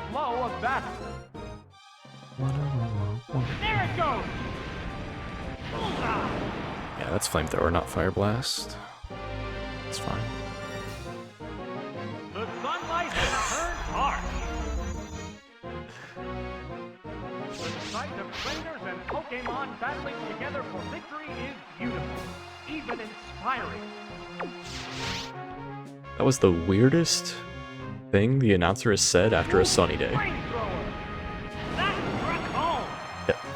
it goes. Yeah, that's Flamethrower, not Fire Blast. It's fine. The sunlight has turned harsh. sight of trainers and Pokemon battling together for victory is beautiful, even inspiring. That was the weirdest thing the announcer has said after a sunny day. Flamethrower! That struck home!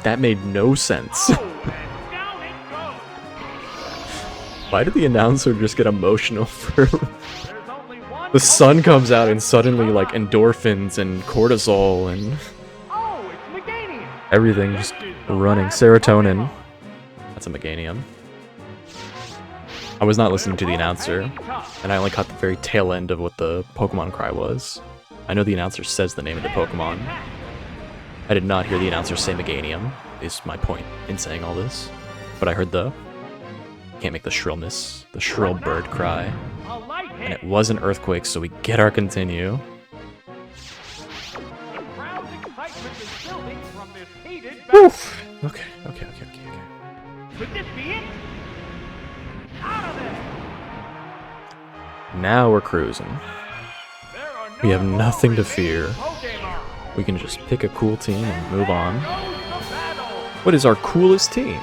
That made no sense. Oh, and down it goes! Why did the announcer just get emotional for... There's only one The sun Pokemon comes out and left. suddenly, like, endorphins and cortisol and Oh, it's Meganium! everything just This is the running. last Serotonin. Pokemon. That's a Meganium. I was not listening to the announcer, and I only caught the very tail end of what the Pokemon cry was. I know the announcer says the name of the Pokemon. I did not hear the announcer say Meganium, is my point in saying all this. But I heard the... Can't make the shrillness. The shrill bird cry. A light And hit. it was an earthquake, so we get our continue. The crowd's excitement is building from this heated battle. Woof! Okay. Could this be it? Out of there! Now we're cruising. There are no We have nothing to more fear. Pokemon. We can just pick a cool team and move on. There goes the battle. What is our coolest team,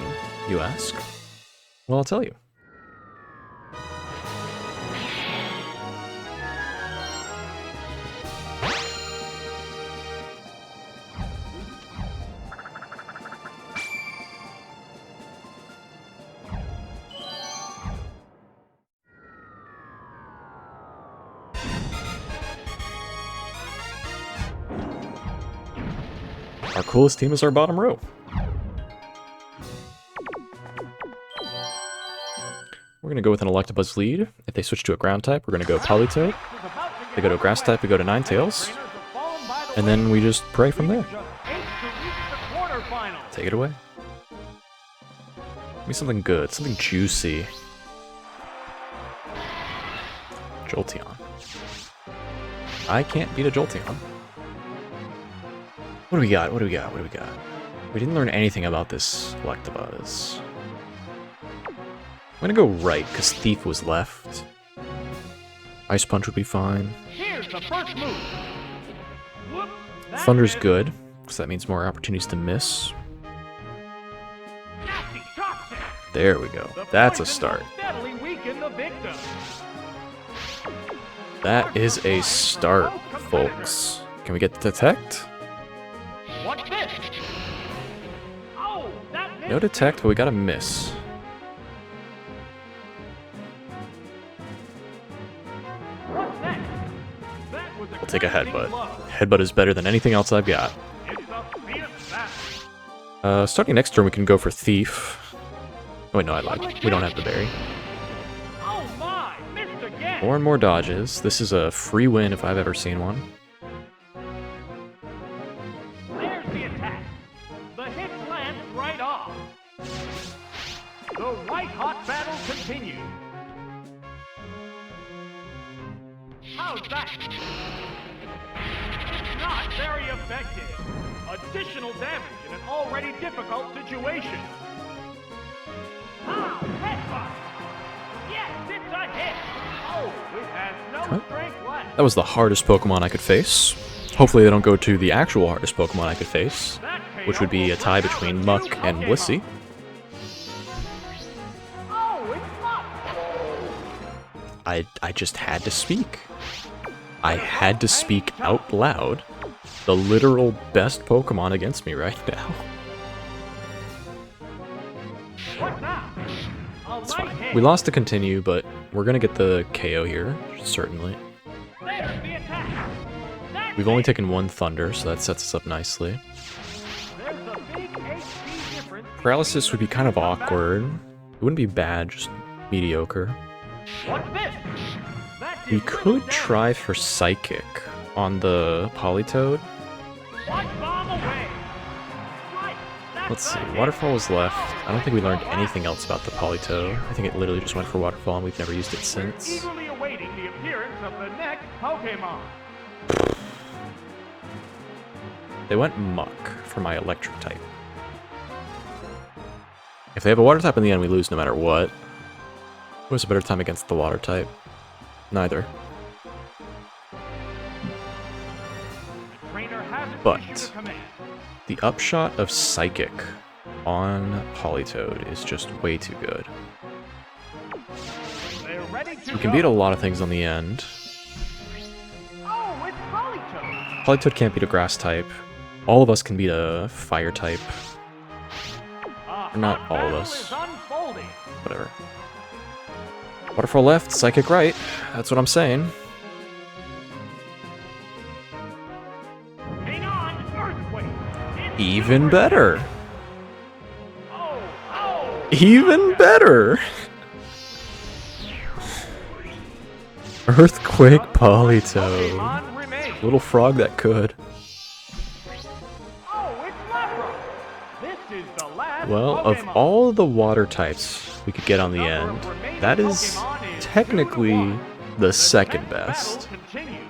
you ask? Well, I'll tell you. Our coolest team is our bottom row. We're gonna go with an Electabuzz lead. If they switch to a ground type, we're gonna go Politoed. If they go to a grass type, we go to Ninetales. And then we just pray from there. Take it away. Give me something good, something juicy. Jolteon. I can't beat a Jolteon. What do we got? We didn't learn anything about this Electabuzz. I'm gonna go right, because Thief was left. Ice Punch would be fine. Here's the first move. Whoop, that's Thunder's it. good, because that means more opportunities to miss. Nasty toxic. There we go. The That's a poison start. will steadily weaken the victim. That is a start, folks. Can we get Detect? What's this? Oh, that missed. No Detect, but we got a miss. What's next? That was a We'll take a crashing Headbutt. blow. Headbutt is better than anything else I've got. It's a fierce battle. Starting next turn, we can go for Thief. Oh, wait, no, I lied. We don't have the berry. Oh my, missed again. More and more dodges. This is a free win if I've ever seen one. There's the attack. The hit lands right off. The white-hot battle continues. How's that? It's not very effective. Additional damage in an already difficult situation. Ah, headbutt! Yes, it's a hit! Oh, it has no Okay. strength left. That was the hardest Pokemon I could face. Hopefully they don't go to the actual hardest Pokemon I could face, That which would be a tie between Muck and Blissey. Oh, it's Muck! I just had to speak. I had to speak out loud. The literal best Pokemon against me right now. What now? A It's light fine. hit. We lost to continue, but we're gonna get the KO here, certainly. There's the attack. That's We've only it. taken one Thunder, so that sets us up nicely. There's a big HP difference. Paralysis would be kind of awkward. It wouldn't be bad, just mediocre. What's this? That We did could little try for Psychic on the Politoed. damage. Light bomb away. Right. That's Let's see, the hit. Waterfall was left. I don't think we learned Oh, anything else about the Politoed. I think it literally just went for Waterfall and we've never used it We're since. eagerly awaiting the appearance of the next Pokemon. They went Muck for my Electric type. If they have a Water type in the end, we lose no matter what. Who has a better time against the Water type? Neither. The trainer has But- issued a command. The upshot of Psychic on Politoed is just way too good. They're ready to We can go. beat a lot of things on the end. Oh, it's Politoed. Politoed can't beat a grass type. All of us can beat a fire type. Not all of us. Whatever. Waterfall left, Psychic right. That's what I'm saying. Hang on, Earthquake. It's Even better. Oh. Even better. Earthquake Politoed. Pokemon remains. Little frog that could. Oh, it's Lapras. This is the last Well, of Pokemon. all the water types we could get on the end, that is technically the second best. Battle continues.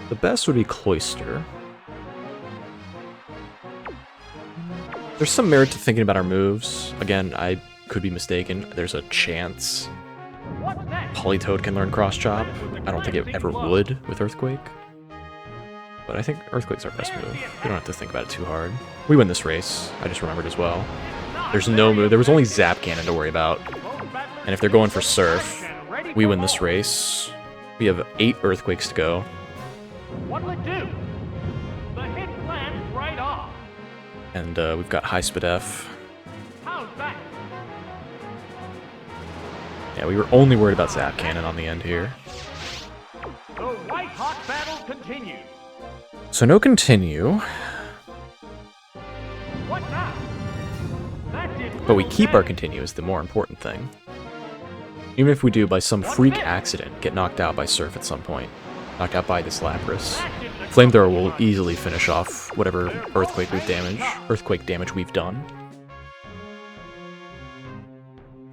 The best would be Cloyster. There's some merit to thinking about our moves. Again, I could be mistaken. There's a chance What's next? Politoed can learn Cross Chop. I don't think it ever would with Earthquake. But I think Earthquake's our best move. We don't have to think about it too hard. We win this race. I just remembered as well. There's no move. There was only Zap Cannon to worry about. And if they're going for Surf, we win this race. We have 8 Earthquakes to go. What'll it do? The hit lands right off. And we've got High Speed F. How's that? Yeah, we were only worried about Zap Cannon on the end here. The white hot battle continues. So no continue, What now? That did but we little keep our damage. continue is the more important thing. Even if we do, by some freak accident, get knocked out by Surf at some point. Knocked out by this Lapras. That didn't Flamethrower will accomplish easily finish off whatever Earthquake damage we've done.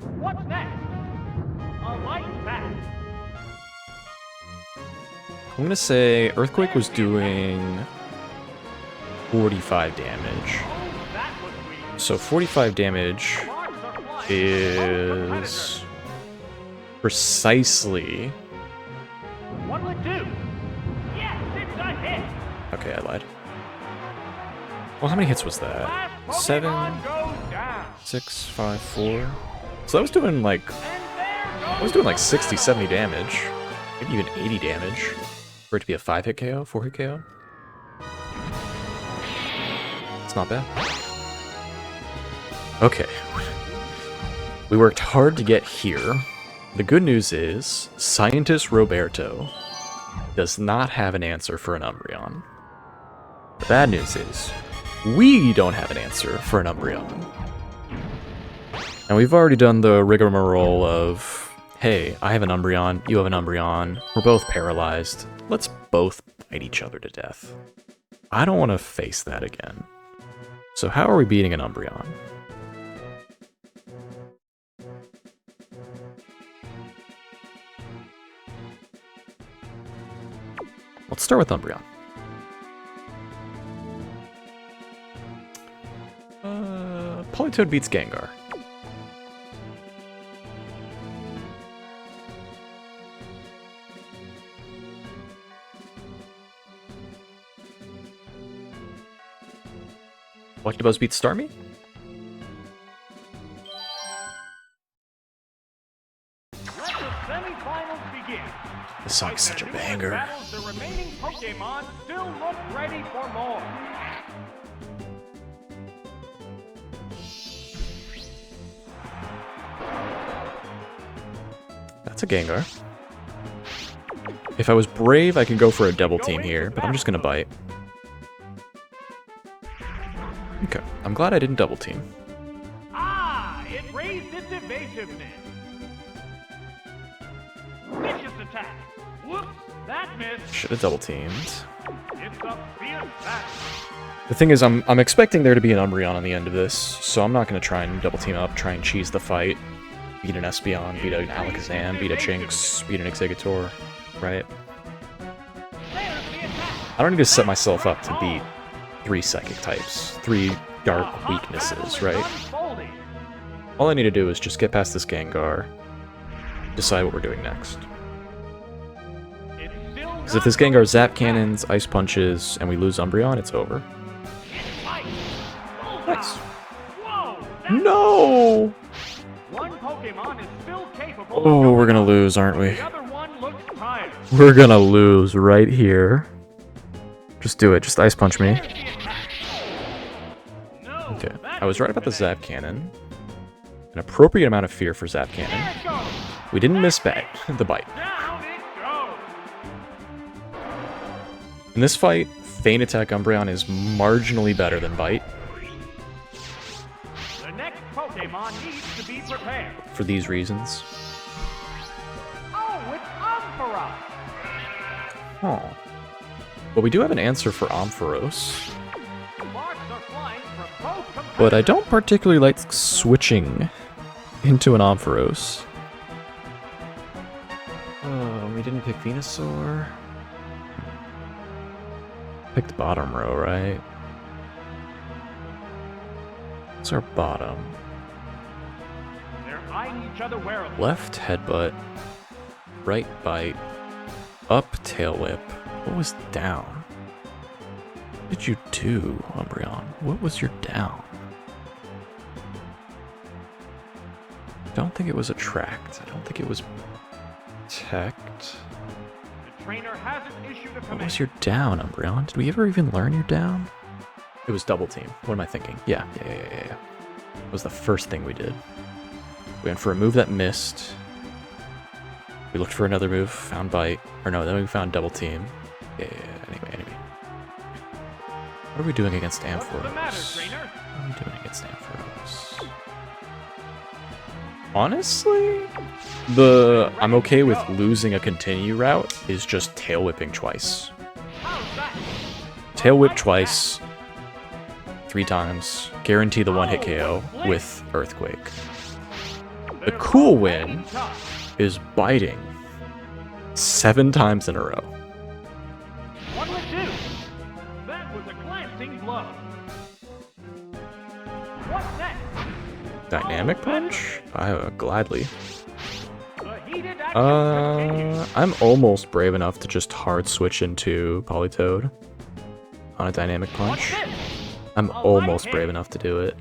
much. What's next? A light back. I'm gonna say Earthquake was doing 45 damage. Oh, that was weak. So 45 damage Alarms are flying. is precisely... What'll it do? Yes, it's a hit. Okay, I lied. Well, how many hits was that? Last 7, Pokemon goes down. 6, 5, 4. So that was doing like... And there I goes was doing like the 60, battle. 70 damage. Maybe even 80 damage. For it to be a 5-hit KO, 4-hit KO. It's not bad. Okay. We worked hard to get here. The good news is, Scientist Roberto does not have an answer for an Umbreon. The bad news is, we don't have an answer for an Umbreon. And we've already done the rigmarole of, hey, I have an Umbreon, you have an Umbreon, we're both paralyzed, let's both bite each other to death. I don't want to face that again. So how are we beating an Umbreon? Let's start with Umbreon. Politoed beats Gengar. Electabuzz beats Starmie? Let the semifinals begin. This song's such a banger. Battles, the remaining Pokemon still look ready for more. That's a Gengar. If I was brave, I could go for a double team here, but I'm just gonna bite. Okay, I'm glad I didn't double team. Ah, it raised its evasiveness. Vicious attack. Whoops, that missed. Should have double teamed. It's a fierce battle. The thing is, I'm expecting there to be an Umbreon on the end of this, so I'm not gonna try and double team up, try and cheese the fight. Beat an Espeon, beat an Alakazam, beat a Jinx, beat an Exeggutor, right? There's the attack. I don't need to set myself up to beat 3 Psychic types, 3 Dark weaknesses, right? Unfolding. All I need to do is just get past this Gengar, decide what we're doing next. It's still Because if this Gengar Zap Cannons, Ice Punches, and we lose Umbreon, it's over. Nice. Whoa! No! One Pokemon is still capable. Oh, we're gonna lose, aren't we? The other one looks tired. We're gonna lose right here. Just do it. Just Ice Punch me. There's the attack. No, Okay. that I was right about the didn't Zap Cannon. An appropriate amount of fear for Zap Cannon. There it goes. We didn't miss the bite. Down it goes. In this fight, Feint Attack Umbreon is marginally better than Bite The next Pokemon needs to be prepared. for these reasons. Oh, it's Ampharos. Oh. But we do have an answer for Ampharos. Sparks are flying from both competitors. But I don't particularly like switching into an Ampharos. Oh, we didn't pick Venusaur. Picked bottom row, right? What's our bottom? They're eyeing each other warily. Left headbutt. Right bite. Up tail whip. What was down? What did you do, Umbreon? What was your down? I don't think it was attract. I don't think it was protect. The trainer hasn't issued a What command. was your down, Umbreon? Did we ever even learn your down? It was double team. What am I thinking? Yeah. It was the first thing we did. We went for a move that missed. We looked for another move, found bite. Or no, then we found double team. Yeah. Anyway. What are we doing against What's the matter, Ampharos? trainer? What are we doing against Ampharos? Honestly, I'm okay with losing a continue route is just tail whipping twice. How's that? Tail whip twice, 3 times, guarantee the one hit KO with Earthquake. The They're cool both win hanging tough. is biting 7 times in a row. What'll it do? That was a glancing blow. What's next? Dynamic punch? Gladly. The heated action continues. I'm almost brave enough to just hard switch into Politoed on a dynamic What's punch. this? I'm A almost light brave hit. enough to do it.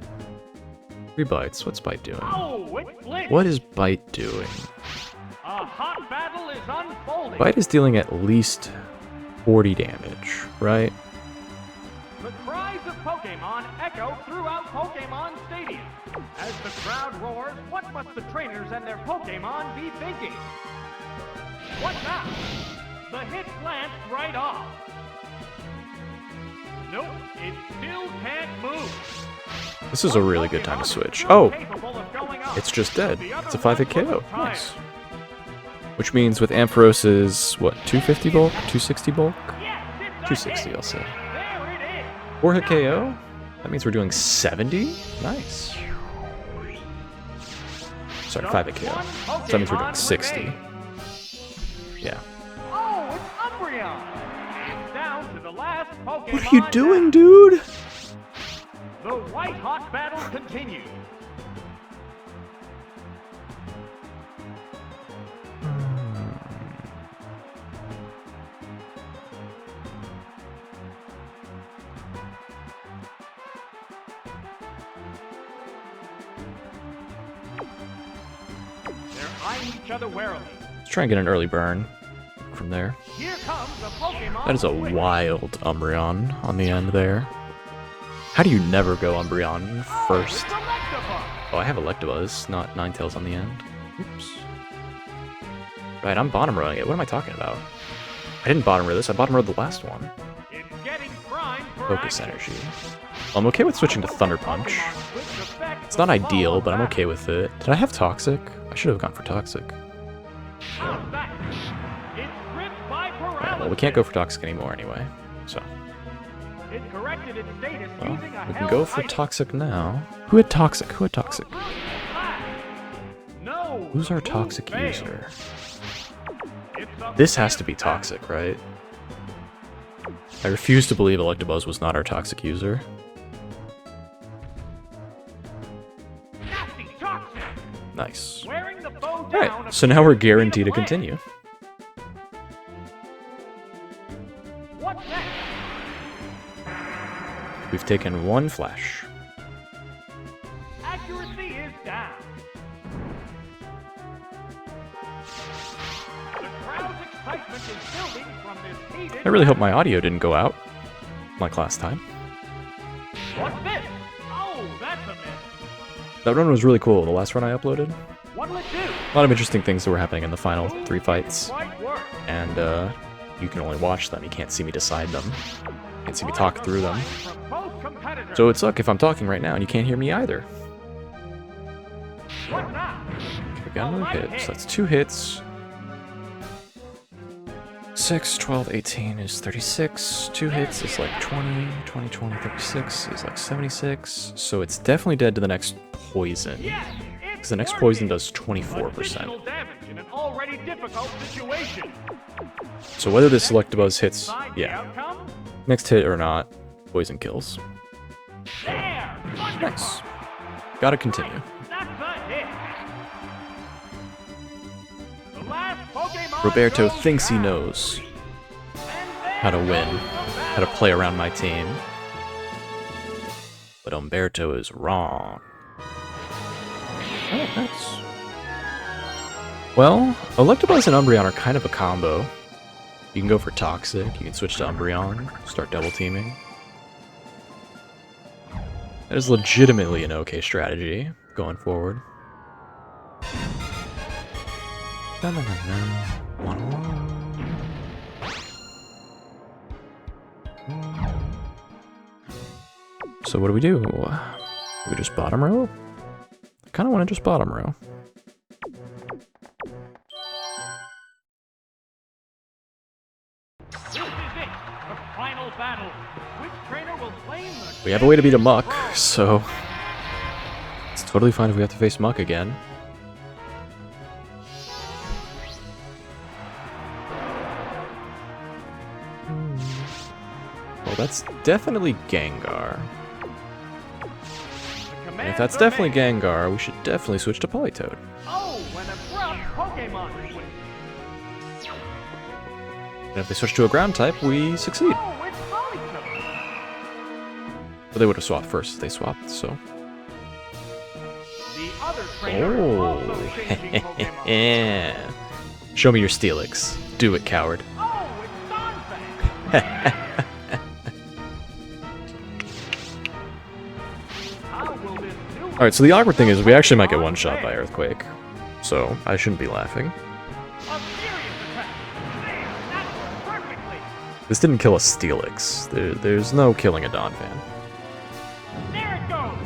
3 bites. What's Bite doing? Oh, it flinched. What is Bite doing? A hot battle is unfolding. Bite is dealing at least 40 damage, right? The cries of Pokemon echo throughout Pokemon Stadium. As the crowd roars, what must the trainers and their Pokemon be thinking? What now? The hit glanced right off. Nope, it still can't move. This is a really good time to Pokemon is switch. still Oh, capable of going up, it's just but dead. the other It's a 5-hit one KO. looks tired. Nice. Which means with Ampharos's, what, 250 bulk? 260 bulk? Yes, it's a 260, hit. I'll say. There it is. 4-hit KO? That means we're doing 70? Nice. Sorry, 5-hit KO. So that means we're doing 60. Yeah. Oh, it's Umbreon. It's down to the last Pokemon. What are you doing, now. dude? The white hot battle continues. They're eyeing each other warily. Let's try and get an early burn from there. Here comes a Pokemon. That is a switch. wild Umbreon on the end there. How do you never go Umbreon Oh, first? it's Electabuzz. Oh, I have Electabuzz, not Ninetales on the end. Oops. Right, I'm bottom rowing it. What am I talking about? I didn't bottom row this, I bottom rowed the last one. It's getting primed for Focus action. energy. I'm okay with switching to Thunder Punch. Pokemon switch effect It's not will ideal, follow but I'm back. okay with it. Did I have Toxic? I should have gone for Toxic. How's that? It's gripped by paralysis. Right, well, we can't go for Toxic anymore anyway. So, It corrected its status well, using a we can held go for item. Toxic now. Who had Toxic? Who had Toxic? No. Who's our move Toxic failed. user? It's a This has to be fierce battle. Toxic, right? I refuse to believe Electabuzz was not our Toxic user. Nasty Toxic. Nice. Wearing the bow down. Alright, so now we're guaranteed to continue. What's next? We've taken 1 flash. excitement is building from this heated I really hope my audio didn't go out like last time. What's this? Oh, that's a miss. That run was really cool, the last run I uploaded. What'll it do? A lot of interesting things that were happening in the final 3 fights. Quite work. And you can only watch them, you can't see me decide them. You can't see me talk through them. From both competitors. So it would suck if I'm talking right now and you can't hear me either. What now? Okay, we got another hit, so that's 2 hits. 6, 12, 18 is 36. 2 hits is like 20, 20, 20, 36 is like 76. So it's definitely dead to the next poison. Yes, Because the next poison does 24%. additional damage in an already difficult situation. So whether this Electabuzz hits, Decide the yeah, outcome? next hit or not, poison kills. There! Wonderful! Nice. Gotta continue. That's a hit. The last Pokemon Roberto goes thinks he down. knows And how to there win, goes the how to battle. play around my team. But Umberto is wrong. Oh, nice. Well, Electabuzz and Umbreon are kind of a combo. You can go for Toxic, you can switch to Umbreon, start double teaming. That is legitimately an okay strategy going forward. So what do? We just bottom row? I kind of want to just bottom row. This is it, the final battle. Which trainer will claim the We have a way to beat a Muck, so it's totally fine if we have to face Muck again. Well, that's definitely Gengar. And if that's definitely Gengar, we should definitely switch to Politoed. Oh, an abrupt Pokemon switch. And if they switch to a ground type, we succeed. Oh, it's Politoed. But they would have swapped first if they swapped, so. The other trainer is also Oh, changing Pokemon. yeah. Show me your Steelix. Do it, coward. Oh, it's Donphan. How will this new Alright, so the awkward thing is we actually might get one shot by Earthquake. So I shouldn't be laughing. A serious attack. There, that worked perfectly. This didn't kill a Steelix. There's no killing a Donphan. There it goes.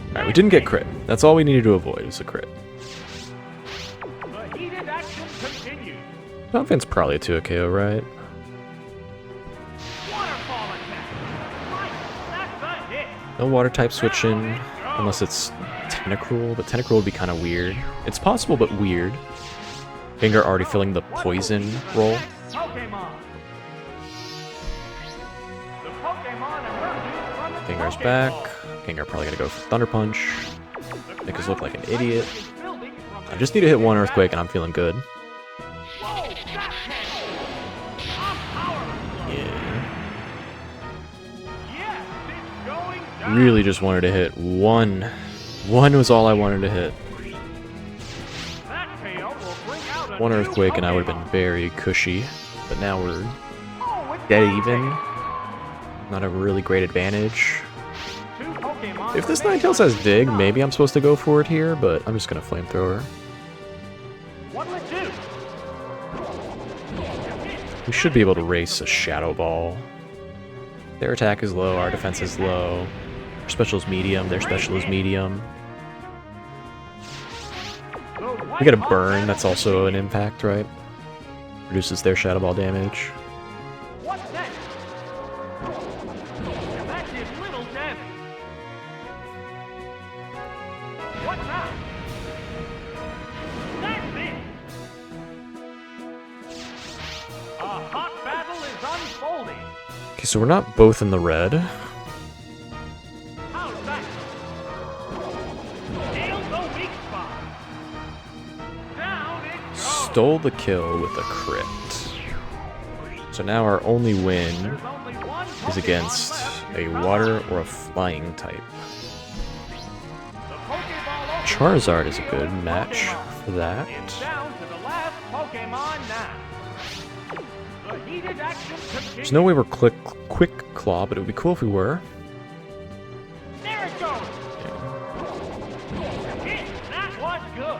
Alright, we didn't get crit. That's all we needed to avoid, was a crit. The heated action continues. Donphan's probably a 2-KO, right? Waterfall attack. Nice. That's a hit. No water type switching, unless it's Tentacruel, but Tentacruel would be kind of weird. It's possible, but weird. Gengar already filling the poison role. Next Pokemon. The Pokemon emerges from its Gengar's Pokeball. back. Gengar probably gonna go for Thunder Punch. The Make us look like an ground idiot. is building from I the just need to hit one Earthquake and I'm feeling good. Whoa, that hit. A power blow. Yeah. Yes, it's going down. Really just wanted to hit one. One was all I wanted to hit. That KO will bring out a One new Earthquake and I would have been Pokemon. very cushy. But now we're Oh, it's dead Donphan. even. Not a really great advantage. Two Pokemon If this remain Ninetales has on Dig, top. maybe I'm supposed to go for it here, but I'm just gonna Flamethrower. What'll it do? We should be able to race a Shadow Ball. Their attack is low, our defense is low. Our special is medium, their special is medium. We get a burn, that's also an impact, right? Reduces their Shadow Ball damage. What's that? That did little damage. What now? That's it. A hot battle is unfolding. Okay, so we're not both in the red. How's that? Nailed the weak spot. Down it goes. Stole the kill with a crit. So now our only win There's only one is Pokemon against left a to come water out. or a flying type. The Pokeball Charizard is a opens good with match Pokemon. for that. It's down to the last Pokemon now. Heated action continues. There's no way we're quick claw, but it would be cool if we were. There it goes. Hit. That was good.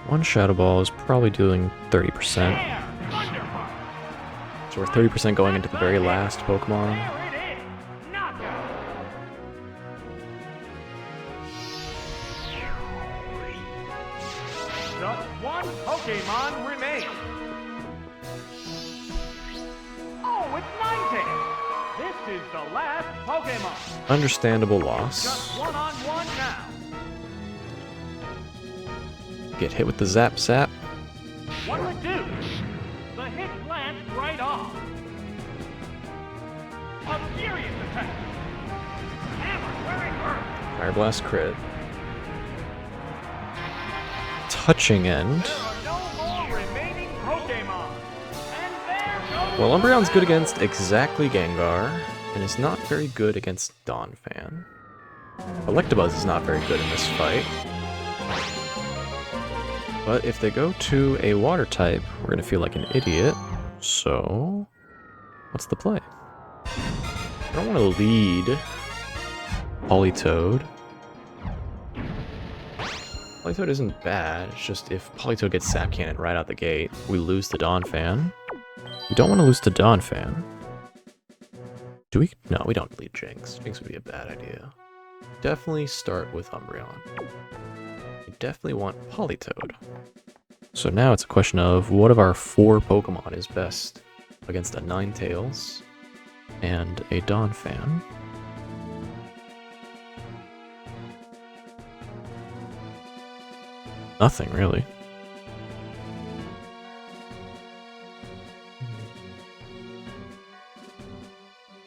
One Shadow Ball is probably doing 30%. There. Thunderbolt. So we're 30% going into the very last Pokemon. There it is. Knockout. Just one Pokemon remains. Oh, it's Ninetales. This is the last Pokemon. Understandable Just loss. one-on-one now. Get hit with the Zap Zap. What'll it do? The hit glanced right off. A furious attack. Hammer where it hurt. Fire Blast crit. Touching end. There are no more remaining Pokemon. And there goes Well, Umbreon's good against exactly Gengar, and is not very good against Donphan. Electabuzz is not very good in this fight. But if they go to a water type, we're gonna feel like an idiot. So, what's the play? I don't want to lead Politoed. Politoed isn't bad, it's just if Politoed gets Sap Cannon right out the gate, we lose to Donphan. We don't want to lose to Donphan. Do we? No, we don't lead Jinx. Jinx would be a bad idea. Definitely start with Umbreon. We definitely want Politoed. So now it's a question of what of our 4 Pokemon is best against a Ninetales and a Donphan. Nothing, really.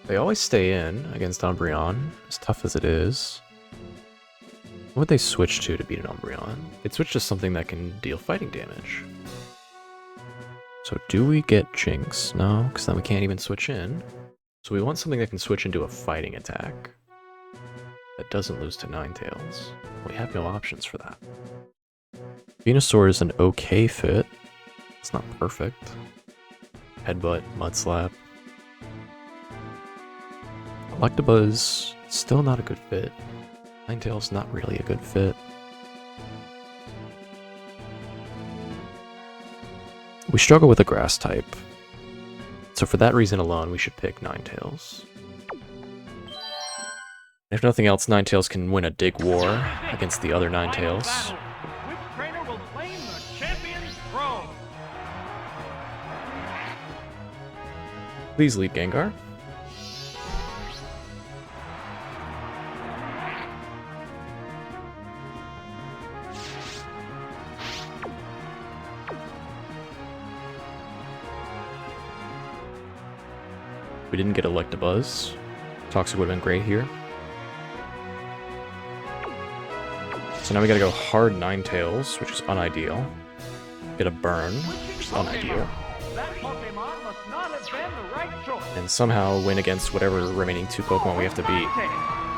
They always stay in against Umbreon, as tough as it is. What would they switch to beat an Umbreon? They'd switch to something that can deal fighting damage. So do we get Jinx? No, because then we can't even switch in. So we want something that can switch into a fighting attack that doesn't lose to Ninetales. We have no options for that. Venusaur is an okay fit. It's not perfect. Headbutt, Mud Slap. Electabuzz, still not a good fit. Ninetales, not really a good fit. We struggle with a grass type. So for that reason alone, we should pick Ninetales. If nothing else, Ninetales can win a dig war against the other Ninetales. Which trainer will claim the champion's throne? Please lead Gengar. We didn't get Electabuzz. Toxic would have been great here. So now we gotta go hard Ninetales, which is unideal. Get a burn, which is unideal. That Pokemon must not have been the right choice. And somehow win against whatever remaining 2 Pokemon we have to beat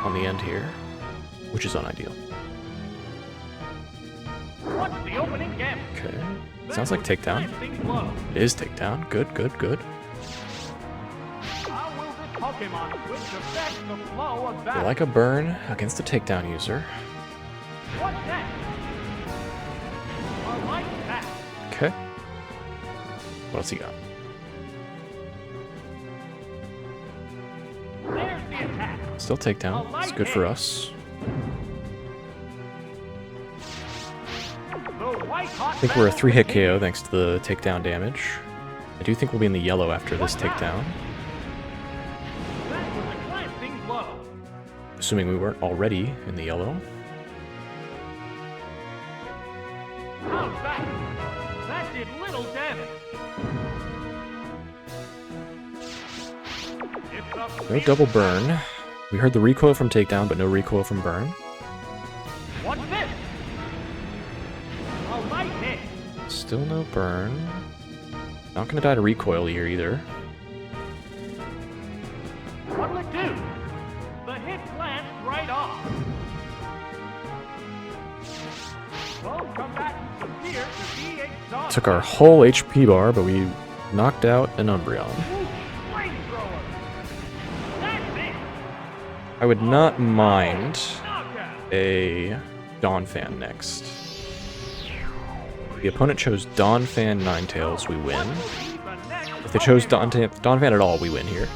on the end here, which is unideal. What's the opening gambit? Okay. Sounds like takedown. It is takedown. Good, good, good. How will this Pokemon switch affect the flow of We battle? like a burn against a takedown user. What's next? A light attack. Okay. What else you got? There's the attack. Still takedown. It's good for us. The white hot I think we're a battle 3-hit continues. KO thanks to the takedown damage. I do think we'll be in the yellow after this takedown. That was a glancing blow. Assuming we weren't already in the yellow. How's that? That did little damage. It's a No double burn. We heard the recoil from takedown, but no recoil from burn. What's this? A light hit. Still no burn. Not gonna die to recoil here either. What'll it do? The hit glanced right off. Both combatants appear to be exhausted. Took our whole HP bar, but we knocked out an Umbreon. Flamethrower. That's it. I would not mind Knockout. a Donphan next. The opponent chose Donphan Ninetales, we win. The next If they chose Pokemon. Donphan at all, we win here.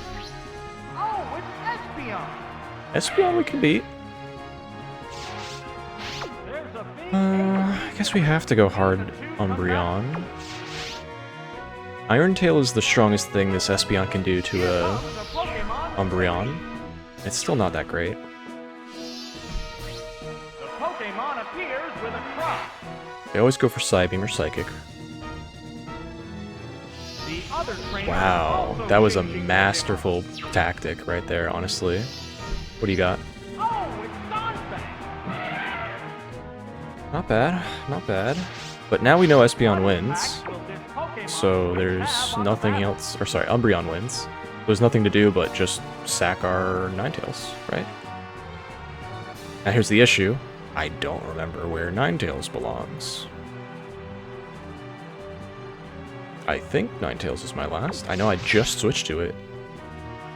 Oh, it's Espeon. Espeon we can beat. There's a big I guess we have to go hard Umbreon. Iron Tail is the strongest thing this Espeon can do to a Pokemon. Umbreon. It's still not that great. The Pokemon appears with a cross. They always go for Psybeam or Psychic. The other trainer Wow, also that was a changing masterful tactic right there, honestly. What do you got? Pokemon. Oh, it's Donphan. Not bad, not bad. But now we know Espeon wins, Fact, will this Pokemon so there's nothing else, or sorry, Umbreon wins. There's nothing to do but just sack our Ninetales, right? Now here's the issue. I don't remember where Ninetales belongs. I think Ninetales is my last. I know I just switched to it,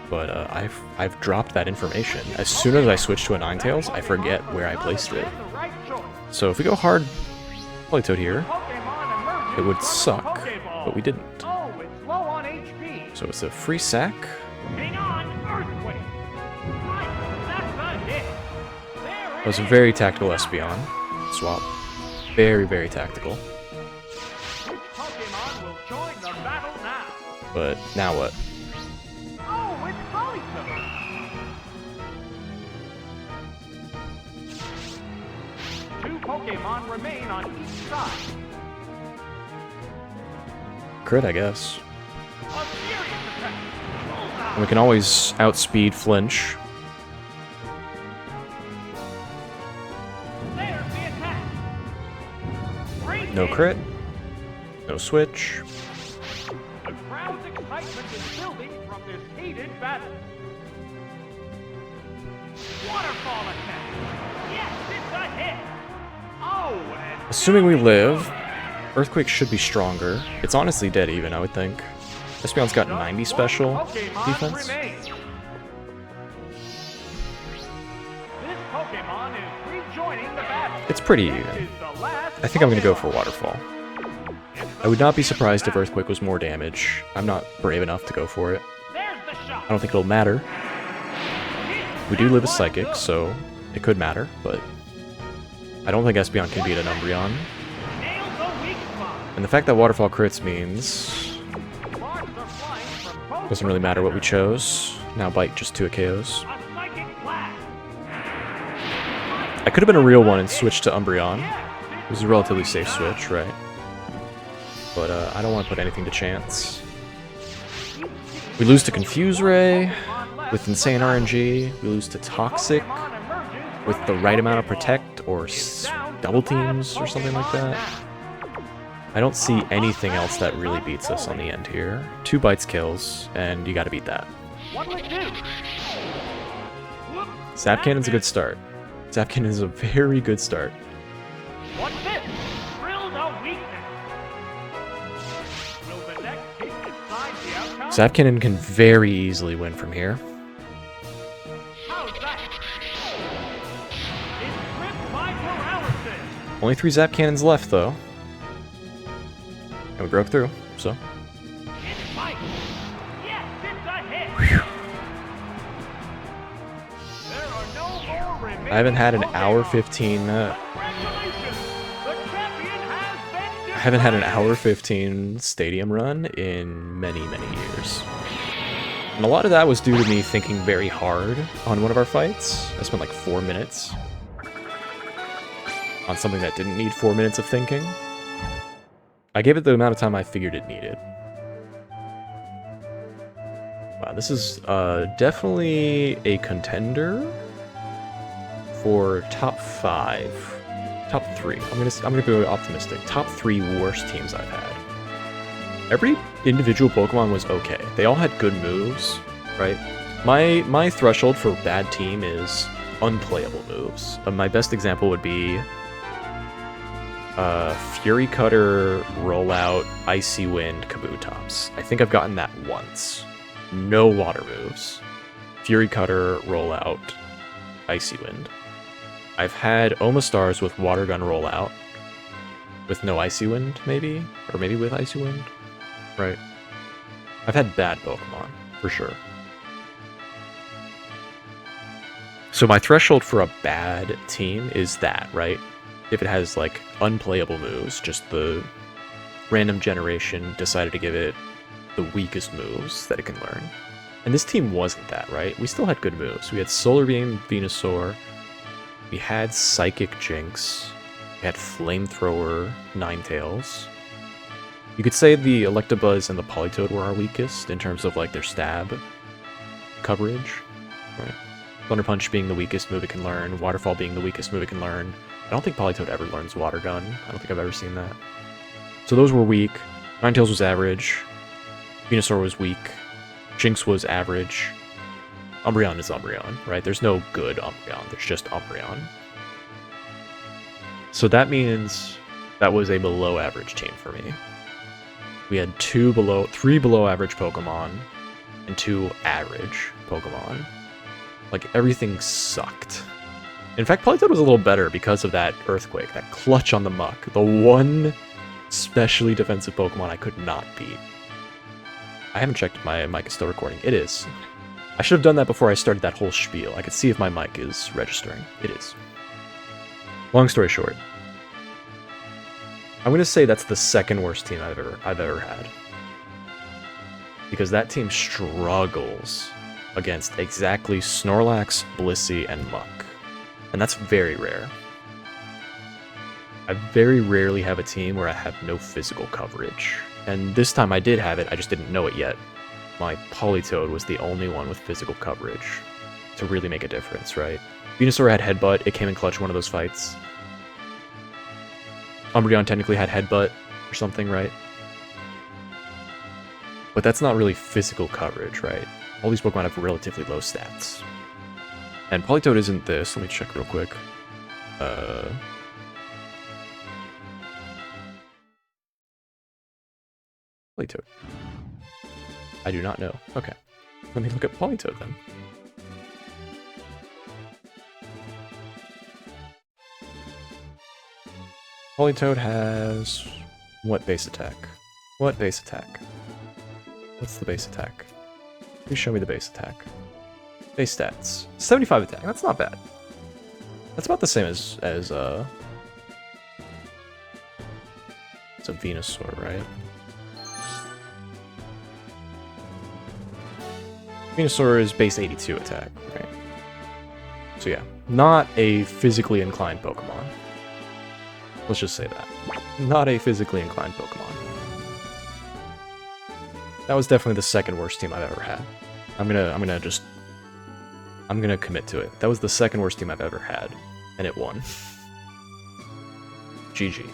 but I've dropped that information. As soon as I switch to a Ninetales, I forget where I placed it. the right choice. So if we go hard Politoed here, Pokemon emerges it would from the suck, Pokeball. but we didn't. Oh, it's low on HP. So it's a free sack. Hang on, Earthquake. Right, that's a hit. There It was a is. very tactical Espeon swap. Very, very tactical. Which Pokemon will join the battle now? But now what? Oh, it's Politoed. Two Pokemon remain on each side. Crit, I guess. A furious attack. And we can always outspeed Flinch. There's the attack. Great No hit. crit. No switch. The crowd's excitement is building from this heated battle. Waterfall attack. Yes, it's a hit. Oh, and Assuming we live, Earthquake should be stronger. It's honestly dead even, I would think. Espeon's got 90 special Pokemon defense. remains. This Pokemon is rejoining the battle. It's pretty This even. is the last I think I'm gonna go Pokemon. for Waterfall. It's I would not be the surprised if battle. Earthquake was more damage. I'm not brave enough to go for it. There's the shot. I don't think it'll matter. We do live as Psychic, so it could matter, but I don't think Espeon can beat an Umbreon. Nails a weak spot. And the fact that Waterfall crits means Sparks are flying from both doesn't really matter what we chose. Now Bite just 2 KOs. A psychic blast. I could have been a real one and switched to Umbreon. It was a relatively safe switch, right? But I don't want to put anything to chance. We lose to Confuse Ray with insane RNG. We lose to Toxic with the right amount of Protect or double teams or something like that. I don't see anything else that really beats us on the end here. 2 Bites kills, and you gotta beat that. What will it do? Whoop. Zap Cannon's a good start. Zap Cannon is a very good start. What's this? Drilled a weakness. Will the next hit decide the outcome? Zap Cannon can very easily win from here. How's that? It's gripped by paralysis. Only 3 Zap Cannons left, though. And we broke through, so. It's Mike. Yes, it's a hit. There are no more remaining I haven't had an hour Pokemon. 15. Congratulations! The champion has been I haven't had an hour 15 stadium run in many, many years. And a lot of that was due to me thinking very hard on one of our fights. I spent like 4 minutes on something that didn't need 4 minutes of thinking. I gave it the amount of time I figured it needed. Wow, this is definitely a contender for top 5. Top 3. I'm gonna be optimistic. Top 3 worst teams I've had. Every individual Pokemon was okay. They all had good moves, right? My threshold for bad team is unplayable moves. My best example would be Fury Cutter, Rollout, Icy Wind, Kabutops. I think I've gotten that once. No water moves. Fury Cutter, Rollout, Icy Wind. I've had Omastars with Water Gun Rollout. With no Icy Wind, maybe? Or maybe with Icy Wind? Right. I've had bad Pokemon, for sure. So my threshold for a bad team is that, right? If it has, like, unplayable moves, just the random generation decided to give it the weakest moves that it can learn. And this team wasn't that, right? We still had good moves. We had Solar Beam Venusaur, we had Psychic Jinx, we had Flamethrower Ninetales. You could say the Electabuzz and the Politoed were our weakest in terms of, like, their stab coverage, right? Thunder Punch being the weakest move it can learn, Waterfall being the weakest move it can learn. I don't think Politoed ever learns Water Gun. I don't think I've ever seen that. So those were weak. Ninetales was average. Venusaur was weak. Jinx was average. Umbreon is Umbreon, right? There's no good Umbreon. There's just Umbreon. So that means that was a below average team for me. We had three below average Pokemon and 2 average Pokemon. Like, everything sucked. In fact, Politoed was a little better because of that Earthquake, that clutch on the muck. The one specially defensive Pokemon I could not beat. I haven't checked if my mic is still recording. It is. I should have done that before I started that whole spiel. I could see if my mic is registering. It is. Long story short, I'm going to say that's the second worst team I've ever had. Because that team struggles against exactly Snorlax, Blissey, and Muck. And that's very rare. I very rarely have a team where I have no physical coverage. And this time I did have it, I just didn't know it yet. My Politoed was the only one with physical coverage to really make a difference, right? Venusaur had Headbutt, it came in clutch one of those fights. Umbreon technically had Headbutt or something, right? But that's not really physical coverage, right? All these Pokemon have relatively low stats. And Politoed isn't this. Let me check real quick. Politoed. I do not know. Okay. Let me look at Politoed then. Politoed has... what base attack? What base attack? What's the base attack? Please show me the base attack. Base stats. 75 attack. That's not bad. That's about the same as it's a Venusaur, right? Venusaur is base 82 attack, right? So yeah, not a physically inclined Pokemon. Let's just say that. Not a physically inclined Pokemon. That was definitely the second worst team I've ever had. I'm gonna commit to it. That was the second worst team I've ever had, and it won. GG.